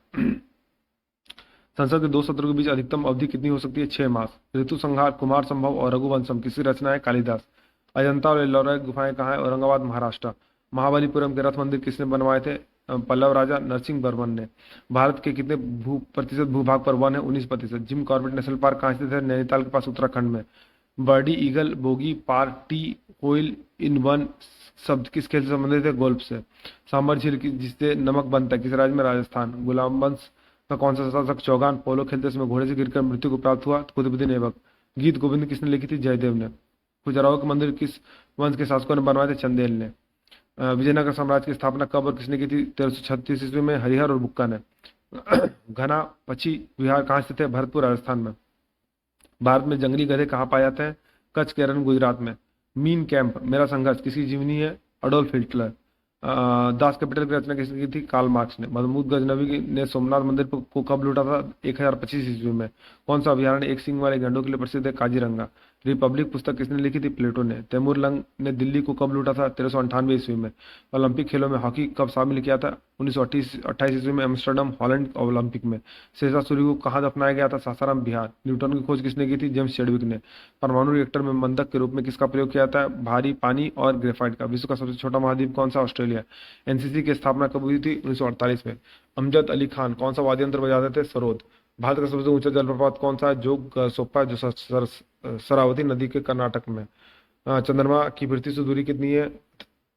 संसद के 2 सत्रों के बीच अधिकतम अवधि कितनी हो सकती है? 6 मास। ऋतु संहार, कुमार संभव और रघुवंशम किसकी रचना है? कालिदास। अजंता और एलोरा गुफाएं कहाँ है? औरंगाबाद, महाराष्ट्र। महाबलीपुरम के रथ मंदिर किसने बनवाए थे? पल्लव राजा नरसिंह वर्मन ने। भारत के कितने प्रतिशत भूभाग पर वन है? 19%। जिम कॉर्बेट नेशनल पार्क कहाँ स्थित है? नैनीताल के पास, उत्तराखंड में। बर्डी, ईगल, बोगी, पार, टी, होइल इन वन शब्द किस खेल से संबंधित है? गोल्फ से। सांबर झील जिससे नमक बनता है किस राज्य में? राजस्थान। गुलाम वंश का कौन सा शासक चौगान पोलो खेलते समय घोड़े से गिरकर मृत्यु को प्राप्त हुआ? कुतुबुद्दीन ऐबक। गीत गोविंद किसने लिखी थी? जयदेव ने। खजुराहो के मंदिर किस वंश के शासकों ने बनवाए थे? चंदेल ने। विजयनगर साम्राज्य की स्थापना कब और किसने की थी? 1336 ईस्वी में हरिहर और बुक्का ने। घना पची विहार कहाँ स्थित है? भरतपुर, राजस्थान में। भारत में जंगली गधे कहाँ पाए जाते हैं? कच्छ, केरल, गुजरात में। मीन कैंप, मेरा संघर्ष किसकी जीवनी है? Adolf Hitler. दास कैपिटल की रचना किसने की थी? कार्ल मार्क्स ने। महमूद गजनवी ने सोमनाथ मंदिर को कब लूटा था? 1025 ईस्वी में। कौन सा अभयारण्य एक सींग वाले गैंडों के लिए प्रसिद्ध है? काजीरंगा। रिपब्लिक पुस्तक किसने लिखी थी? प्लेटो ने। तैमूर लंग ने दिल्ली को कब लूटा था? 1398 ईस्वी में। ओलंपिक खेलों में हॉकी कब शामिल किया था? 1928 ईस्वी में, एम्स्टर्डम, हॉलैंड ओलंपिक में। शेषासुरी को कहाँ दफनाया गया था? सासाराम, बिहार। न्यूटन की खोज किसने की थी? जेम्स चैडविक ने। परमाणु रिएक्टर में मंदक के रूप में किसका प्रयोग किया जाता है? भारी पानी और ग्रेफाइट का। विश्व का सबसे छोटा महाद्वीप कौन सा? ऑस्ट्रेलिया। एनसीसी की स्थापना कब हुई थी? 1948 में। अमजद अली खान कौन सा वाद्य यंत्र बजाते थे? सरोद। भारत का सबसे ऊंचा जलप्रपात कौन सा है? जोग सोपा, जो शरावती नदी के कर्नाटक में। चंद्रमा की पृथ्वी से दूरी कितनी है?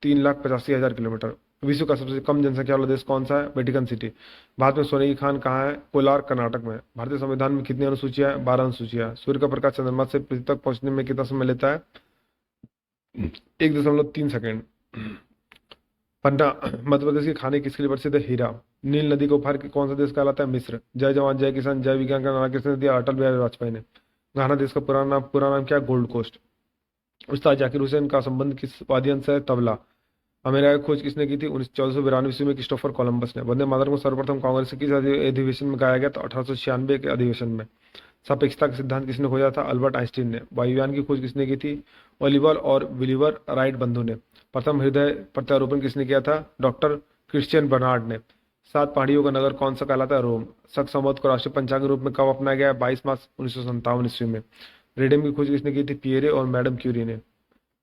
3,85,000 किलोमीटर। विश्व का सबसे कम जनसंख्या वाला देश कौन सा है? Vatican city. भारत में सोने की खान कहाँ है? कोलार, कर्नाटक में। भारतीय संविधान में कितनी अनुसूचियां हैं? 12 अनुसूचियां हैं। सूर्य का प्रकाश चंद्रमा से पृथ्वी तक पहुंचने में कितना समय लेता है? 1.3 सेकेंड। पन्ना मध्य प्रदेश के खाने किसके लिए प्रसिद्ध है? हीरा। नील नदी को उफार के कौन सा देश कहलाता है? मिस्र। जय जवान जय किसान जय विज्ञान का नारा किसने दिया? अटल बिहारी वाजपेयी ने। घाना देश का पुराना नाम क्या है? Gold Coast. उस्ताद जाकिर हुसैन का संबंध किस वाद्य यंत्र से है? तबला। अमेरिका की खोज किसने की थी? 1492 ईस्वी में क्रिस्टोफर कोलंबस ने। वंदे मातरम को सर्वप्रथम कांग्रेस के किस अधिवेशन में गाया गया था? 1896 के अधिवेशन में। सापेक्षता का सिद्धांत किसने खोजा था? अल्बर्ट आइंस्टीन ने। वायुयान की खोज किसने की थी? ओलिवर और विलिवर राइट बंधु ने। प्रथम हृदय प्रत्यारोपण किसने किया था? डॉक्टर क्रिश्चियन बर्नार्ड ने। 7 पहाड़ियों का नगर कौन सा कहलाता है? रोम। शक संवत को राष्ट्रीय पंचांग के रूप में कब अपनाया गया? 22 मार्च 1957 ईस्वी में। रेडियम की खोज किसने की थी? पियरे और मैडम क्यूरी ने।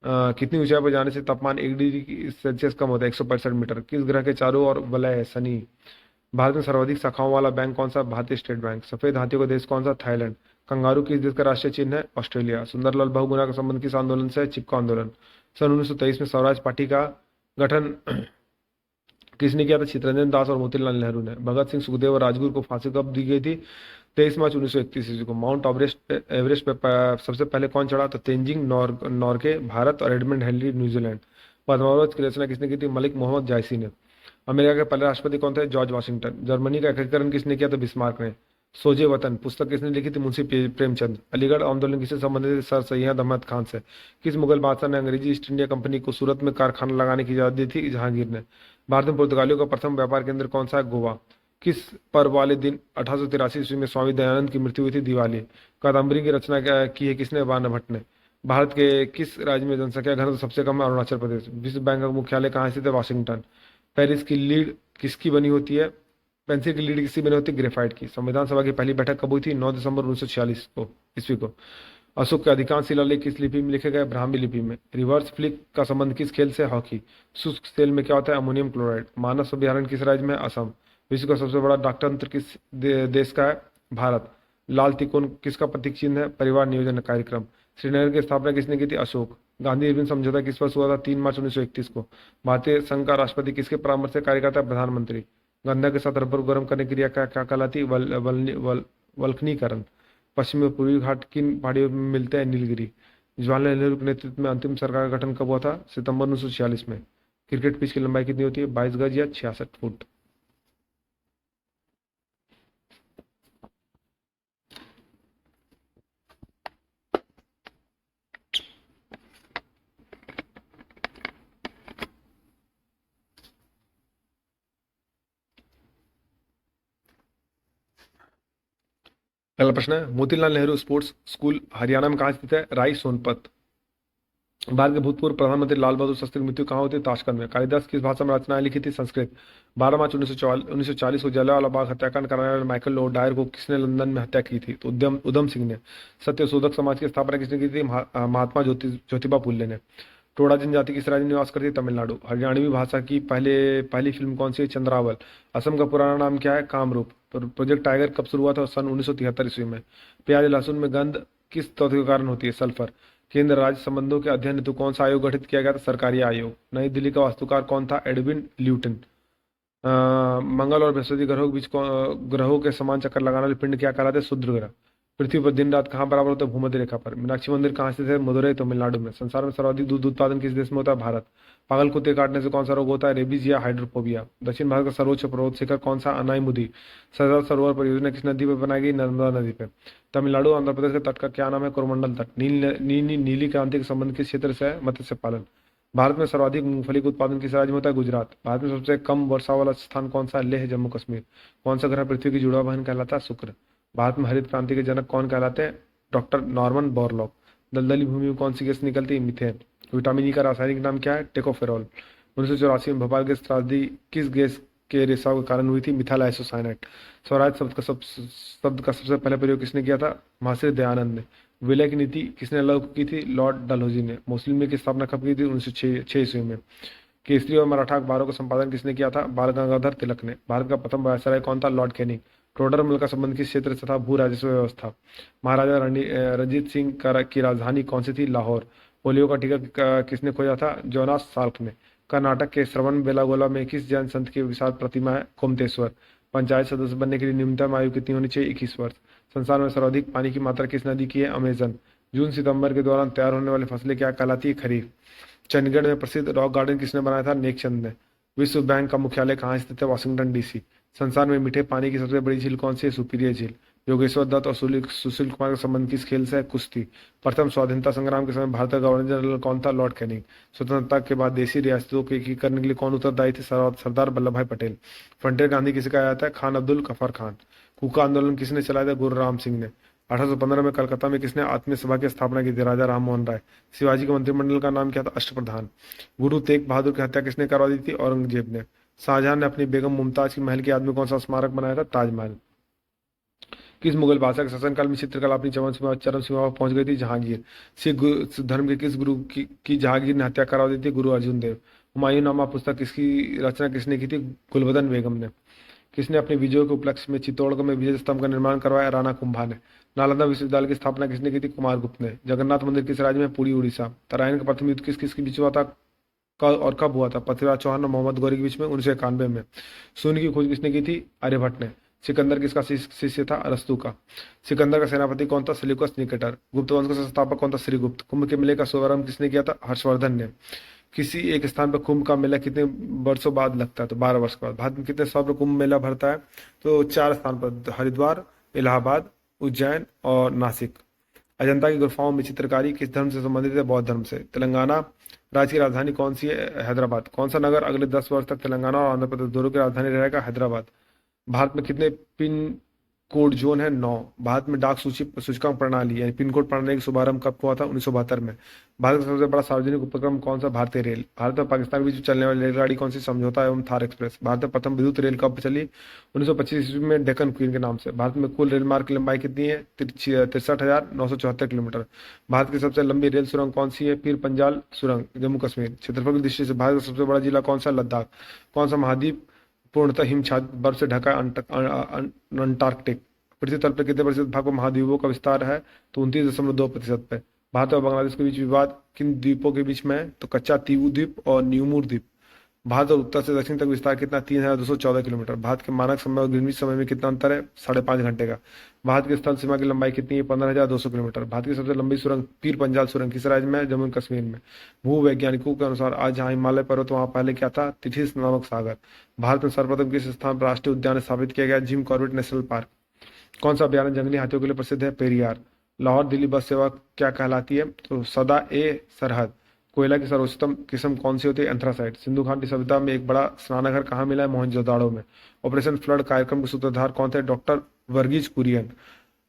कितनी ऊंचाई पर जाने से तापमान 1 डिग्री सेल्सियस कम होता है? 165 मीटर। किस ग्रह के चारों ओर वलय है? शनि। भारत में सर्वाधिक शाखाओं वाला बैंक कौन सा? भारतीय स्टेट बैंक। सफेद हाथियों का देश कौन सा? थाईलैंड। कंगारू किस देश का राष्ट्रीय चिन्ह है? ऑस्ट्रेलिया। सुंदरलाल बहुगुणा का संबंध किस आंदोलन से है? चिपको आंदोलन। सन 1923 में स्वराज पार्टी का गठन किसने किया था? चित्तरंजन दास और मोतीलाल नेहरू ने। भगत सिंह, सुखदेव और राजगुरु को फांसी कब दी गई थी? 23 मार्च 1931 ईस्वी को। माउंट एवरेस्ट पे सबसे पहले कौन चढ़ा? तो तेंजिंग नॉर्गे भारत और एडमंड हेनरी न्यूजीलैंड। पद्मावत की रचना किसने की थी? मलिक मोहम्मद जायसी ने। अमेरिका के पहले राष्ट्रपति कौन थे? George Washington. जर्मनी का एकीकरण किसने किया था? बिस्मार्क ने। सोजे वतन पुस्तक किसने लिखी थी? मुंशी प्रेमचंद। अलीगढ़ आंदोलन किससे संबंधित है? सर सैयद अहमद खान से। किस मुगल बादशाह ने अंग्रेजी ईस्ट इंडिया कंपनी को सूरत में कारखाना लगाने की इजाजत दी थी? जहांगीर ने। भारत में पुर्तगालियों का प्रथम व्यापार केंद्र कौन सा है? गोवा। किस पर्व वाले दिन 1883 ईस्वी में स्वामी दयानंद की मृत्यु हुई थी? दिवाली। कादम्बरी की रचना की है किसने? बाण भट्ट ने। भारत के किस राज्य में जनसंख्या घनत्व सबसे कम है? अरुणाचल प्रदेश। विश्व बैंक का मुख्यालय कहाँ स्थित है? वाशिंगटन। पेरिस की लीड किसकी बनी होती है? पेंसिल की लीड किसकी बनी होती है? ग्रेफाइट की। संविधान सभा की पहली बैठक कब हुई थी? 9 दिसंबर 1946 को ईस्वी को। अशोक के अधिकांश शिलालेख किस लिपि में लिखे गए? ब्राह्मी लिपि में। रिवर्स फ्लिक का संबंध किस खेल से? हॉकी। शुष्क सेल में क्या होता है? Ammonium chloride. मानस अभ्यारण्य किस राज्य में है? असम। विश्व का सबसे बड़ा डाकतंत्र किस देश का है? भारत। लाल तिकोन किसका प्रतीक चिन्ह है? परिवार नियोजन कार्यक्रम। श्रीनगर की स्थापना किसने की थी? अशोक। गांधी इरविन समझौता किस वर्ष हुआ था? 3 मार्च 1931 को। भारतीय संघ का राष्ट्रपति किसके परामर्श से कार्य करता है? प्रधानमंत्री। गन्ना के साथ रबर को गर्म करने की क्रिया क्या कहलाती है? वल्कनीकरण। पश्चिमी और पूर्वी घाट किन पहाड़ियों में मिलते हैं? नीलगिरी। जवाहरलाल नेहरू के नेतृत्व में अंतिम सरकार का गठन कब हुआ था? सितंबर 1946 में। क्रिकेट पिच की लंबाई कितनी होती है? 22 गज या 66 फुट। अगला प्रश्न है, मोतीलाल नेहरू स्पोर्ट्स स्कूल हरियाणा में कहाँ स्थित है? राई सोनपत। भारत के भूतपूर्व प्रधानमंत्री लाल बहादुर शास्त्री की मृत्यु कहाँ होती है? ताशकंद में। कालिदास किस भाषा में रचनाएं लिखी थी? संस्कृत। 12 मार्च 1940 को जलियांवाला बाग हत्याकांड कराने वाले माइकल लॉ डायर को किसने लंदन में हत्या की थी? तो उधम सिंह ने। सत्यशोधक समाज की स्थापना किसने की थी? महात्मा ज्योतिबा फुले ने। टोडा जनजाति किस राज्य में निवास करती है? तमिलनाडु। हरियाणवी भाषा की पहली फिल्म कौन सी है? चंद्रावल। असम का पुराना नाम क्या है? कामरूप। प्रोजेक्ट टाइगर कब शुरू हुआ था? सन 1973 ईस्वी में। प्याज लहसुन में गंध किस तत्व के कारण होती है? सल्फर। केंद्र राज्य संबंधों के अध्ययन हेतु कौन सा आयोग गठित किया गया था? सरकारी आयोग। नई दिल्ली का वास्तुकार कौन था? Edwin Luton. मंगल और बृहस्पति ग्रहों के बीच ग्रहों के समान चक्कर लगाने वाले पिंड क्या कहलाते हैं? क्षुद्र ग्रह। पृथ्वी पर दिन रात कहाँ बराबर होता है? भूमध्य रेखा पर। मीनाक्षी मंदिर कहाँ स्थित है? मदुरई तमिलनाडु में। संसार में सर्वाधिक दूध उत्पादन किस देश में होता है? भारत। पागल कुत्ते काटने से कौन सा रोग होता है? रेबीज या हाइड्रोफोबिया। दक्षिण भारत का सर्वोच्च पर्वत शिखर कौन सा? अनाईमुदी। सरदार सरोवर परियोजना किस नदी पर बनाई गई? नर्मदा नदी पर। तमिलनाडु आंध्र प्रदेश के तट का क्या नाम है? कोरोमंडल तट। नीली क्रांति के संबंध किस क्षेत्र से है? मत्स्य पालन। भारत में सर्वाधिक मूंगफली का उत्पादन किस राज्य में होता है? गुजरात। भारत में सबसे कम वर्षा वाला स्थान कौन सा है? लेह जम्मू कश्मीर। कौन सा ग्रह पृथ्वी की जुड़वा बहन कहलाता है? शुक्र। भारत में हरित क्रांति के जनक कौन कहलाते हैं? Doctor Norman Borlaug. दलदली भूमि में कौन सी गैस निकलती है? मीथेन। विटामिन ई का रासायनिक नाम क्या है? टेकोफेरॉल। 1984 में भोपाल गैस त्रासदी किस गैस के रिसाव के कारण हुई थी? Methyl isocyanate. स्वराज शब्द का सबसे पहले प्रयोग किसने किया था? महर्षि दयानंद ने। विलय की नीति किसने लागू की थी? लॉर्ड डलहौजी ने। मुस्लिम लीग की स्थापना कब की थी? 1906 ईस्वी में। केसरी और मराठा अखबारों का संपादन किसने किया था? बाल गंगाधर तिलक ने। भारत का प्रथम वायसराय कौन था? Lord Canning. टोडरमल का संबंध किस क्षेत्र से था? भू राजस्व व्यवस्था। महाराजा रणजीत सिंह की राजधानी कौन सी थी? लाहौर। पोलियो का टीका किसने खोजा था? जोनास साल्क ने। कर्नाटक के श्रवण बेलागोला में किस जैन संत की विशाल प्रतिमा है? गोमतेश्वर। पंचायत सदस्य बनने के लिए न्यूनतम आयु कितनी होनी चाहिए? 21 वर्ष। संसार में सर्वाधिक पानी की मात्रा किस नदी की है? अमेजन। जून सितंबर के दौरान तैयार होने वाली फसलें क्या कहलाती है? खरीफ। चंडीगढ़ में प्रसिद्ध रॉक गार्डन किसने बनाया था? नेकचंद ने। विश्व बैंक का मुख्यालय कहाँ स्थित है? Washington DC. संसार में मीठे पानी की सबसे बड़ी झील कौन सी है? सुपीरियर झील। योगेश्वर दत्त और सुशील कुमार का संबंध किस खेल से है? कुश्ती। प्रथम स्वाधीनता संग्राम के समय भारत का गवर्नर जनरल कौन था? Lord Canning. स्वतंत्रता के बाद देशी रियासतों के एकीकरण के लिए कौन उत्तरदायी थे? सरदार वल्लभ भाई पटेल। फ्रंटियर गांधी किसे कहा जाता है? खान अब्दुल गफार खान। कूका आंदोलन किसने चलाया था? गुरु राम सिंह ने। 1815 में कलकत्ता में किसने आत्मीय सभा की स्थापना की थी? राजा राम मोहन राय। शिवाजी के मंत्रिमंडल का नाम क्या था? अष्टप्रधान। गुरु तेग बहादुर की हत्या किसने करवा दी थी? औरंगजेब ने। शाहजहां ने अपनी बेगम मुमताज की महल की याद में कौन सा स्मारक बनाया था? ताजमहल। किस मुगल बादशाह के शासनकाल में चित्रकला अपनी चरम सीमा पर पहुंच गई थी? जहांगीर। सिख धर्म के किस गुरु की जहांगीर ने हत्या करा दी थी? गुरु अर्जुन देव। हुमायूं नामा पुस्तक किसकी रचना किसने की थी? गुलबदन बेगम ने। किसने अपने विजयों के उपलक्ष्य में चित्तौड़गढ़ में विजय स्तंभ का निर्माण करवाया? राणा कुंभा ने। नालंदा विश्वविद्यालय की स्थापना किसने की थी? कुमारगुप्त ने। जगन्नाथ मंदिर किस राज्य में? पुरी, उड़ीसा। तराइन का प्रथम युद्ध किस किस के बीच हुआ था? और कब हुआ था? पृथ्वीराज चौहान और मोहम्मद गौरी के बीच में 1991 में। शून्य की खोज किसने की थी? आर्यभट्ट ने। सिकंदर किसका शिष्य था? अरस्तु का। सिकंदर का सेनापति कौन था? Seleucus Nicator. गुप्त वंश का संस्थापक कौन था? श्रीगुप्त। कुंभ के मेले का शुभारंभ किसने किया था? हर्षवर्धन ने। किसी एक स्थान पर कुंभ का मेला कितने वर्षों बाद लगता है? तो 12 वर्ष के बाद। भारत में कितने स्थान पर कुंभ मेला भरता है? तो 4 स्थान पर, हरिद्वार, इलाहाबाद, उज्जैन और नासिक। अजंता की गुफाओं में चित्रकारी किस धर्म से संबंधित है? बौद्ध धर्म से। तेलंगाना राज्य की राजधानी कौन सी है? हैदराबाद। कौन सा नगर अगले 10 वर्ष तक तेलंगाना और आंध्र प्रदेश दोनों की राजधानी रहेगा? हैदराबाद। भारत में कितने पिन कोड जोन है? 9। भारत में डाक सूचकांक प्रणाली यानी पिन कोड प्रणाली का शुभारंभ कब हुआ था? 1972 में। भारत का सबसे बड़ा सार्वजनिक उपक्रम कौन सा? भारतीय रेल। भारत और पाकिस्तान के बीच चलने वाली रेलगाड़ी कौन सी? समझौता एवं थार एक्सप्रेस। भारत में प्रथम विद्युत रेल कब चली? 1925 ईस्वी में, डेक्कन क्वीन के नाम से। भारत में कुल रेल मार्ग की लंबाई कितनी है? 63,974 किलोमीटर। भारत की सबसे लंबी रेल सुरंग कौन सी है? पीर पंजाल सुरंग, जम्मू कश्मीर। क्षेत्रफल की दृष्टि से भारत का सबसे बड़ा जिला कौन सा? लद्दाख। कौन सा महाद्वीप पूर्णतः हिमछाद बर्फ से ढका है? अंटार्कटिक। पृथ्वी तल पर कितने प्रतिशत भाग पर महाद्वीपों का विस्तार है? तो 29.2% पे। भारत और बांग्लादेश के बीच विवाद किन द्वीपों के बीच में है? तो कच्चा तीवू द्वीप और न्यूमूर द्वीप। भारत और उत्तर से दक्षिण तक विस्तार कितना? 3,214 किलोमीटर। भारत के मानक समय और ग्रीनविच समय में कितना अंतर है? 5.5 घंटे का। भारत की स्थल सीमा की लंबाई कितनी है? 15,200 किलोमीटर। भारत की सबसे लंबी सुरंग पीर पंजाल सुरंग किस राज्य में है? जम्मू कश्मीर में। भूवैज्ञानिकों के अनुसार आज जहाँ हिमालय पर्वत वहां पहले क्या था? तिथिस नामक सागर। भारत में सर्वप्रथम किस स्थान पर राष्ट्रीय उद्यान स्थापित किया गया? Jim Corbett national park. कौन सा अभ्यारण्य जंगली हाथियों के लिए प्रसिद्ध है? पेरियार। लाहौर दिल्ली बस सेवा क्या कहलाती है? तो सदा ए सरहद। कोयला की सर्वोत्तम किस्म कौन सी होती है? एंथ्रासाइट। सिंधु घाटी सभ्यता में एक बड़ा स्नानागार कहाँ मिला है? मोहनजोदाड़ो में। ऑपरेशन फ्लड कार्यक्रम के सूत्रधार कौन थे? डॉक्टर वर्गीज कुरियन।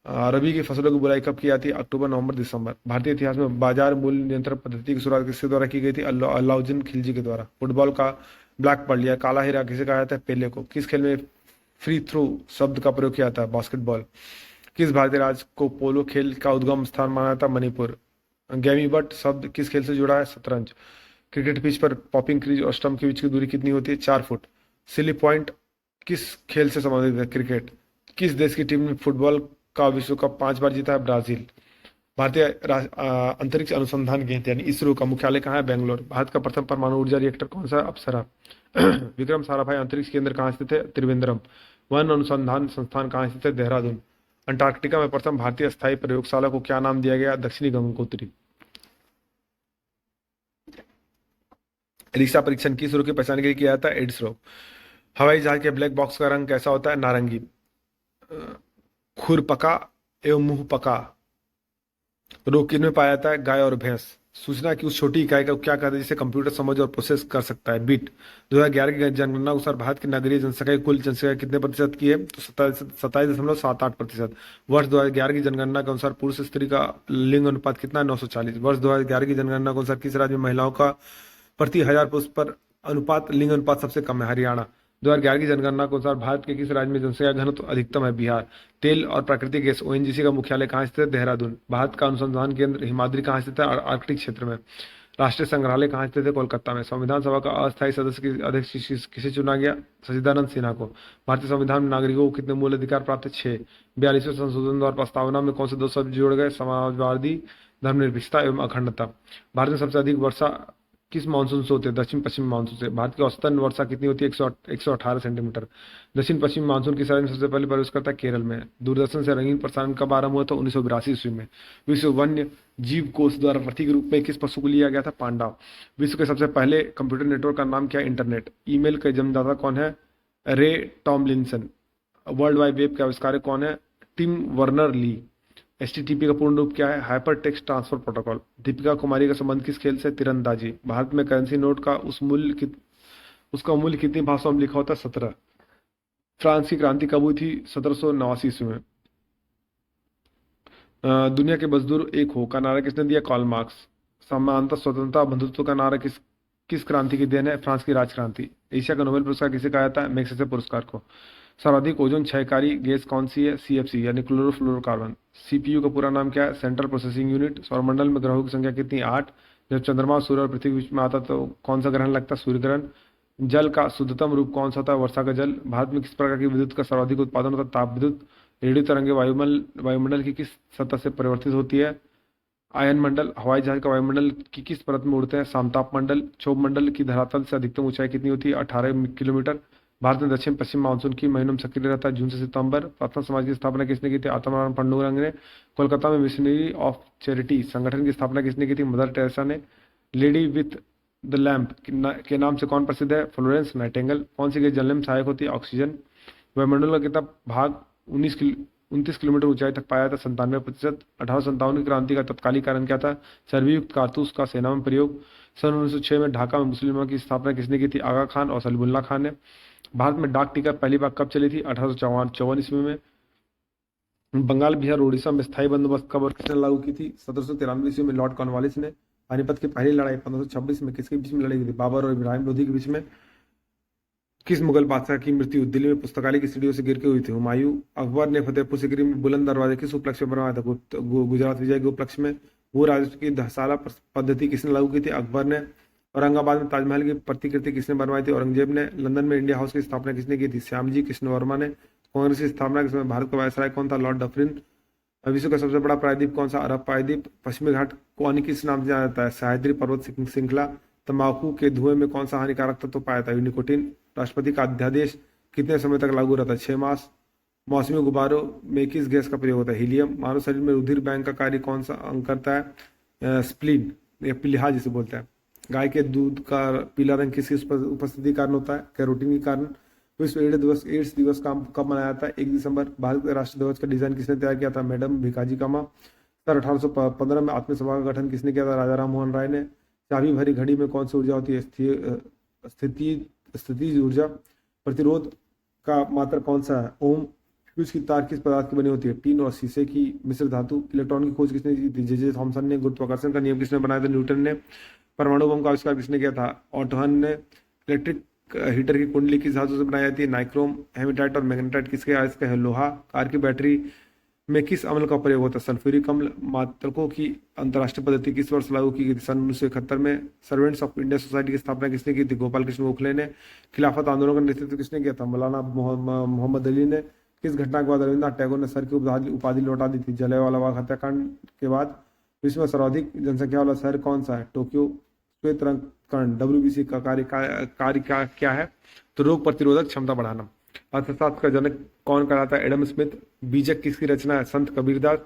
रबी की फसलों की बुराई कब की जाती है? अक्टूबर, नवंबर, दिसंबर। भारतीय इतिहास में बाजार मूल्य नियंत्रण पद्धति की शुरुआत किसके द्वारा की गई थी? अलाउद्दीन खिलजी के द्वारा। फुटबॉल का ब्लैक पर्ल या काला हीरा किसे कहा जाता है? पेले को। किस खेल में फ्री थ्रो शब्द का प्रयोग किया जाता है? बास्केटबॉल। किस भारतीय राज्य को पोलो खेल का उद्गम स्थान माना जाता है? मणिपुर। गैमीबट शब्द किस खेल से जुड़ा है? शतरंज। क्रिकेट पिच पर पॉपिंग क्रीज और स्टंप के बीच की दूरी कितनी होती है? 4 फुट। सिली पॉइंट किस खेल से संबंधित है? क्रिकेट। किस देश की टीम ने फुटबॉल का विश्व कप 5 बार जीता है? ब्राजील। भारतीय अंतरिक्ष अनुसंधान केंद्र यानी इसरो का मुख्यालय कहाँ है? बेंगलोर। भारत का प्रथम परमाणु ऊर्जा रिएक्टर कौन सा है? अप्सरा। विक्रम साराभाई अंतरिक्ष केंद्र कहाँ स्थित है? त्रिवेंद्रम। वन अनुसंधान संस्थान कहाँ स्थित है? देहरादून। अंटार्कटिका में प्रथम भारतीय स्थायी प्रयोगशाला को क्या नाम दिया गया? दक्षिणी गंगोत्री। रिक्शा परीक्षण किस रोग की पहचान के लिए किया जाता है? एड्स रोग। हवाई जहाज के ब्लैक बॉक्स का रंग कैसा होता है? नारंगी। खुरपका एवं मुंहपका रोग किन में पाया जाता है? गाय और भैंस। सूचना की उस छोटी इकाई को क्या कहते हैं जिसे कंप्यूटर समझ और प्रोसेस कर सकता है? बिट। 2011 की जनगणना अनुसार भारत की नगरीय जनसंख्या की कुल जनसंख्या कितने प्रतिशत की है? तो 27.78%। वर्ष 2011 की जनगणना के अनुसार पुरुष स्त्री का लिंग अनुपात कितना है? 940। वर्ष 2011 की जनगणना के अनुसार किस राज्य में महिलाओं का प्रति 1000 पुरुष पर अनुपात लिंग अनुपात सबसे कम है? हरियाणा। 2011 की जनगणना के अनुसार भारत के किस राज्य में जनसंख्या घनत्व अधिकतम है? बिहार। तेल और प्राकृतिक गैस ओएनजीसी का मुख्यालय कहाँ स्थित है? देहरादून। भारत का अनुसंधान केंद्र हिमाद्री कहाँ स्थित है? आर्कटिक क्षेत्र में। राष्ट्रीय संग्रहालय कहाँ स्थित है? कोलकाता में। संविधान सभा का अस्थायी सदस्य की अध्यक्ष किसे चुना गया? सचिदानंद सिन्हा को। भारतीय संविधान में नागरिकों को कितने मूल अधिकार प्राप्त है? 6। 42वें संशोधन द्वारा प्रस्तावना में कौन से 2 शब्द जोड़ गए? समाजवादी, धर्मनिरपेक्षता एवं अखंडता। भारत में सबसे अधिक वर्षा किस मानसून से होते हैं? दक्षिण पश्चिम मानसून से। भारत की औसतन वर्षा कितनी होती है? 118 सेंटीमीटर। दक्षिण पश्चिम मानसून की सदी में सबसे पहले प्रवेश करता है केरल में। दूरदर्शन से रंगीन प्रसारण कब आरंभ हुआ था? 1982 ईस्वी में। विश्व वन्य जीव कोष द्वारा प्रतीक रूप में किस पशु को लिया गया था? पांडा। विश्व के सबसे पहले कंप्यूटर नेटवर्क का नाम क्या है? इंटरनेट। ईमेल के जन्मदाता कौन है? रे टॉमलिंसन। वर्ल्ड वाइड वेब के आविष्कारक कौन है? टिम वर्नर ली। एचटीटीपी का पूर्ण रूप क्या है? Hyper text transfer protocol. Deepika Kumari का संबंध किस खेल से? तीरंदाजी। भारत में करेंसी नोट का उसका मूल्य कितनी भाषाओं में लिखा होता है? 17। फ्रांस की क्रांति कब हुई थी? 1789 ईस्वी में। दुनिया के मजदूर एक हो का नारा किसने दिया? Karl Marx. समानता, स्वतंत्रता, बंधुत्व का नारा किस किस क्रांति की देन है? फ्रांस की राजक्रांति। एशिया का नोबेल पुरस्कार किसे कहा जाता है? मैग्सेसे पुरस्कार को। सर्वाधिक ओजोन क्षयकारी गैस कौन सी है? सीएफसी यानी क्लोरोफ्लोरोकार्बन। सीपीयू का पूरा नाम क्या है? Central processing unit. सौरमंडल में ग्रहों की संख्या कितनी? 8। जब चंद्रमा, सूर्य और पृथ्वी के बीच में आता तो कौन सा ग्रहण लगता है? सूर्य ग्रहण। जल का शुद्धतम रूप कौन सा होता है? वर्षा का जल। भारत में किस प्रकार की विद्युत का सर्वाधिक उत्पादन होता है? ताप विद्युत। रेडियो तरंगे वायुमंडल की किस सतह से परिवर्तित होती है? आयन मंडल। हवाई जहाज का वायुमंडल की किस परत में उड़ते हैं? समताप मंडल। क्षोभ मंडल की धरातल से अधिकतम ऊंचाई कितनी होती है? 18 किलोमीटर। भारत में दक्षिण पश्चिम मानसून की महीनों में सक्रिय रहता है, जून से सितंबर। प्रार्थना समाज की स्थापना किसने की थी? आत्माराम पंडुरंग ने। कोलकाता में मिशनरी ऑफ चैरिटी संगठन की स्थापना किसने की थी? मदर टेरेसा ने। लेडी विथ द लैम्प के नाम से कौन प्रसिद्ध है? Florence Nightingale. कौन सी गैस जलने में सहायक होती है? ऑक्सीजन। वायुमंडल का कितना भाग 29 किलोमीटर ऊंचाई तक पाया था? 97%। 1857 की क्रांति का तत्कालिक कारण क्या था? चर्बीयुक्त कारतूस का सेना में प्रयोग। सन 1906 में ढाका में मुस्लिमों की स्थापना किसने की थी? आगा खान और सलीमुल्लाह खान ने। भारत में डाक टिकट पहली बार कब चली थी? 1854 ईस्वी में। बंगाल, बिहार, उड़ीसा में स्थायी बंदोबस्त कब और किसने लागू की थी? 1793 ईस्वी में लॉर्ड कॉर्नवालिस ने। पानीपत की पहली लड़ाई 1526 में किसके बीच में लड़ी गई थी? बाबर और इब्राहिम लोधी के बीच में। किस मुगल बादशाह की मृत्यु दिल्ली में पुस्तकालय की सीढ़ियों से गिर के हुई थी? हुमायूं। अकबर ने फतेहपुर सीकरी में बुलंद दरवाजे किस उपलक्ष्य में बनवाया था? गुजरात विजय के उपलक्ष्य में। वो राजस्व की धसाला पद्धति किसने लागू की थी? अकबर ने। औरंगाबाद में ताजमहल की प्रतिकृति किसने बनवाई थी? औरंगजेब ने। लंदन में इंडिया हाउस की स्थापना किसने की थी? श्यामजी कृष्ण वर्मा ने। कांग्रेस की स्थापना के समय भारत का वायसराय कौन था? Lord Dufferin. विश्व का सबसे बड़ा प्रायद्वीप कौन सा? अरब प्रायद्वीप। पश्चिमी घाट को अन्य किस नाम से जाना जाता है? सह्याद्री पर्वत श्रृंखला। तंबाकू के धुएं में कौन सा हानिकारक तत्व पाया था? निकोटीन। राष्ट्रपति का अध्यादेश कितने समय तक लागू रहता है? 6 मास। मौसमी गुब्बारों में किस गैस का प्रयोग होता है? हीलियम। मानव शरीर में रुधिर बैंक का कार्य कौन सा अंग करता है? स्प्लीन या प्लीहा जिसे बोलते हैं। गाय के दूध का पीला रंग किसकी उपस्थिति के कारण होता है? कैरोटीन के कारण। विश्व एड्स दिवस का कब मनाया जाता है? 1 दिसंबर। भारत के राष्ट्रीय ध्वज का डिजाइन किसने तैयार किया था? मैडम भिकाजी कामा। सर 1815 में आत्मसभा का गठन किसने किया था? राजा राम मोहन राय ने। चाबी भरी घड़ी में कौन सी ऊर्जा होती है? स्थिति ऊर्जा। प्रतिरोध का मात्रा कौन सा है? ओम। फ्यूज की तार किस पदार्थ की बनी होती है? टीन और शीशे की मिश्र धातु। इलेक्ट्रॉन की खोज किसने की थी? जे थॉमसन ने। गुरुत्वाकर्षण का नियम किसने बनाया था? न्यूटन ने। परमाणु बम का आविष्कार किसने किया था? ऑटोहन ने। इलेक्ट्रिक हीटर की कुंडली किस धातु से बनाई जाती है? नाइक्रोम। हेमेटाइट और मैग्नेटाइट किसके आविष्कार है? लोहा। कार की बैटरी में किस अम्ल का प्रयोग होता है? सल्फ्यूरिक अम्ल। मात्रकों की अंतर्राष्ट्रीय पद्धति किस वर्ष लागू की गई थी? सन 1971 में। सर्वेंट्स ऑफ इंडिया सोसाइटी की स्थापना किसने की थी? गोपाल कृष्ण गोखले ने। खिलाफत आंदोलन का नेतृत्व किसने किया था? मौलाना मोहम्मद अली ने। किस घटना के बाद रविन्द्रनाथ टैगोर ने सर की उपाधि लौटा दी थी? जलियांवाला बाग हत्याकांड के बाद। विश्व में सर्वाधिक जनसंख्या वाला शहर कौन सा है? टोक्यो। श्वेत रंग कण WBC का कार्य क्या है? तो रोग प्रतिरोधक क्षमता बढ़ाना। अर्थशास्त्र का जनक कौन कहलाता है? Adam Smith. बीजक किसकी रचना है? संत कबीरदास।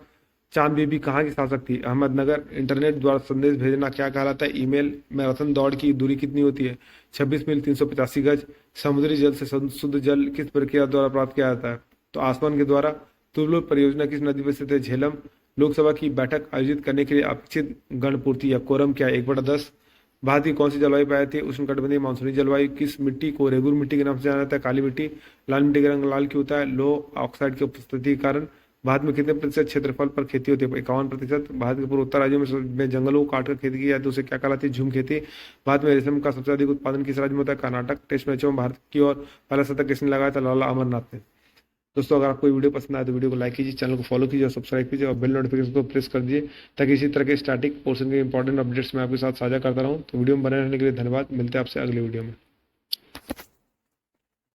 चांद बीबी कहाँ की शासक थी? अहमदनगर। इंटरनेट द्वारा संदेश भेजना क्या कहलाता है? ईमेल। मैराथन दौड़ की दूरी कितनी होती है? 26 मील 385 गज। समुद्री जल से शुद्ध जल किस प्रक्रिया द्वारा प्राप्त किया जाता है? तो आसमान के द्वारा। तुर्लो परियोजना किस नदी पर स्थित है? झेलम। लोकसभा की बैठक आयोजित करने के लिए अपेक्षित गणपूर्ति या कोरम क्या है? 1/10। भारत की कौन सी जलवायु पाई जाती है? उष्णकटिबंधीय मानसूनी जलवायु। किस मिट्टी को रेगुर मिट्टी के नाम से जाना जाता है? काली मिट्टी। लाल मिट्टी का रंग लाल क्यों होता है? लो ऑक्साइड की उपस्थिति के कारण। भारत में कितने प्रतिशत क्षेत्रफल पर खेती होती है? 51%। भारत के पूर्वोत्तर राज्यों में जंगलों को काटकर खेती की जाती है, उसे क्या कहलाती है? झूम खेती। भारत में रेशम का सबसे अधिक उत्पादन किस राज्य में होता है? कर्नाटक। टेस्ट मैचों में भारत की ओर पहला शतक किसने लगाया था? लाला अमरनाथ ने। दोस्तों, अगर आपको वीडियो पसंद आए तो वीडियो को लाइक कीजिए, चैनल को फॉलो कीजिए और सब्सक्राइब कीजिए और बेल नोटिफिकेशन को प्रेस कर दीजिए, ताकि इसी तरह के स्टैटिक पोर्शन के इंपॉर्टेंट अपडेट्स मैं आपके साथ साझा करता रहूं। तो वीडियो में बने रहने के लिए धन्यवाद। मिलते हैं आपसे अगले वीडियो में।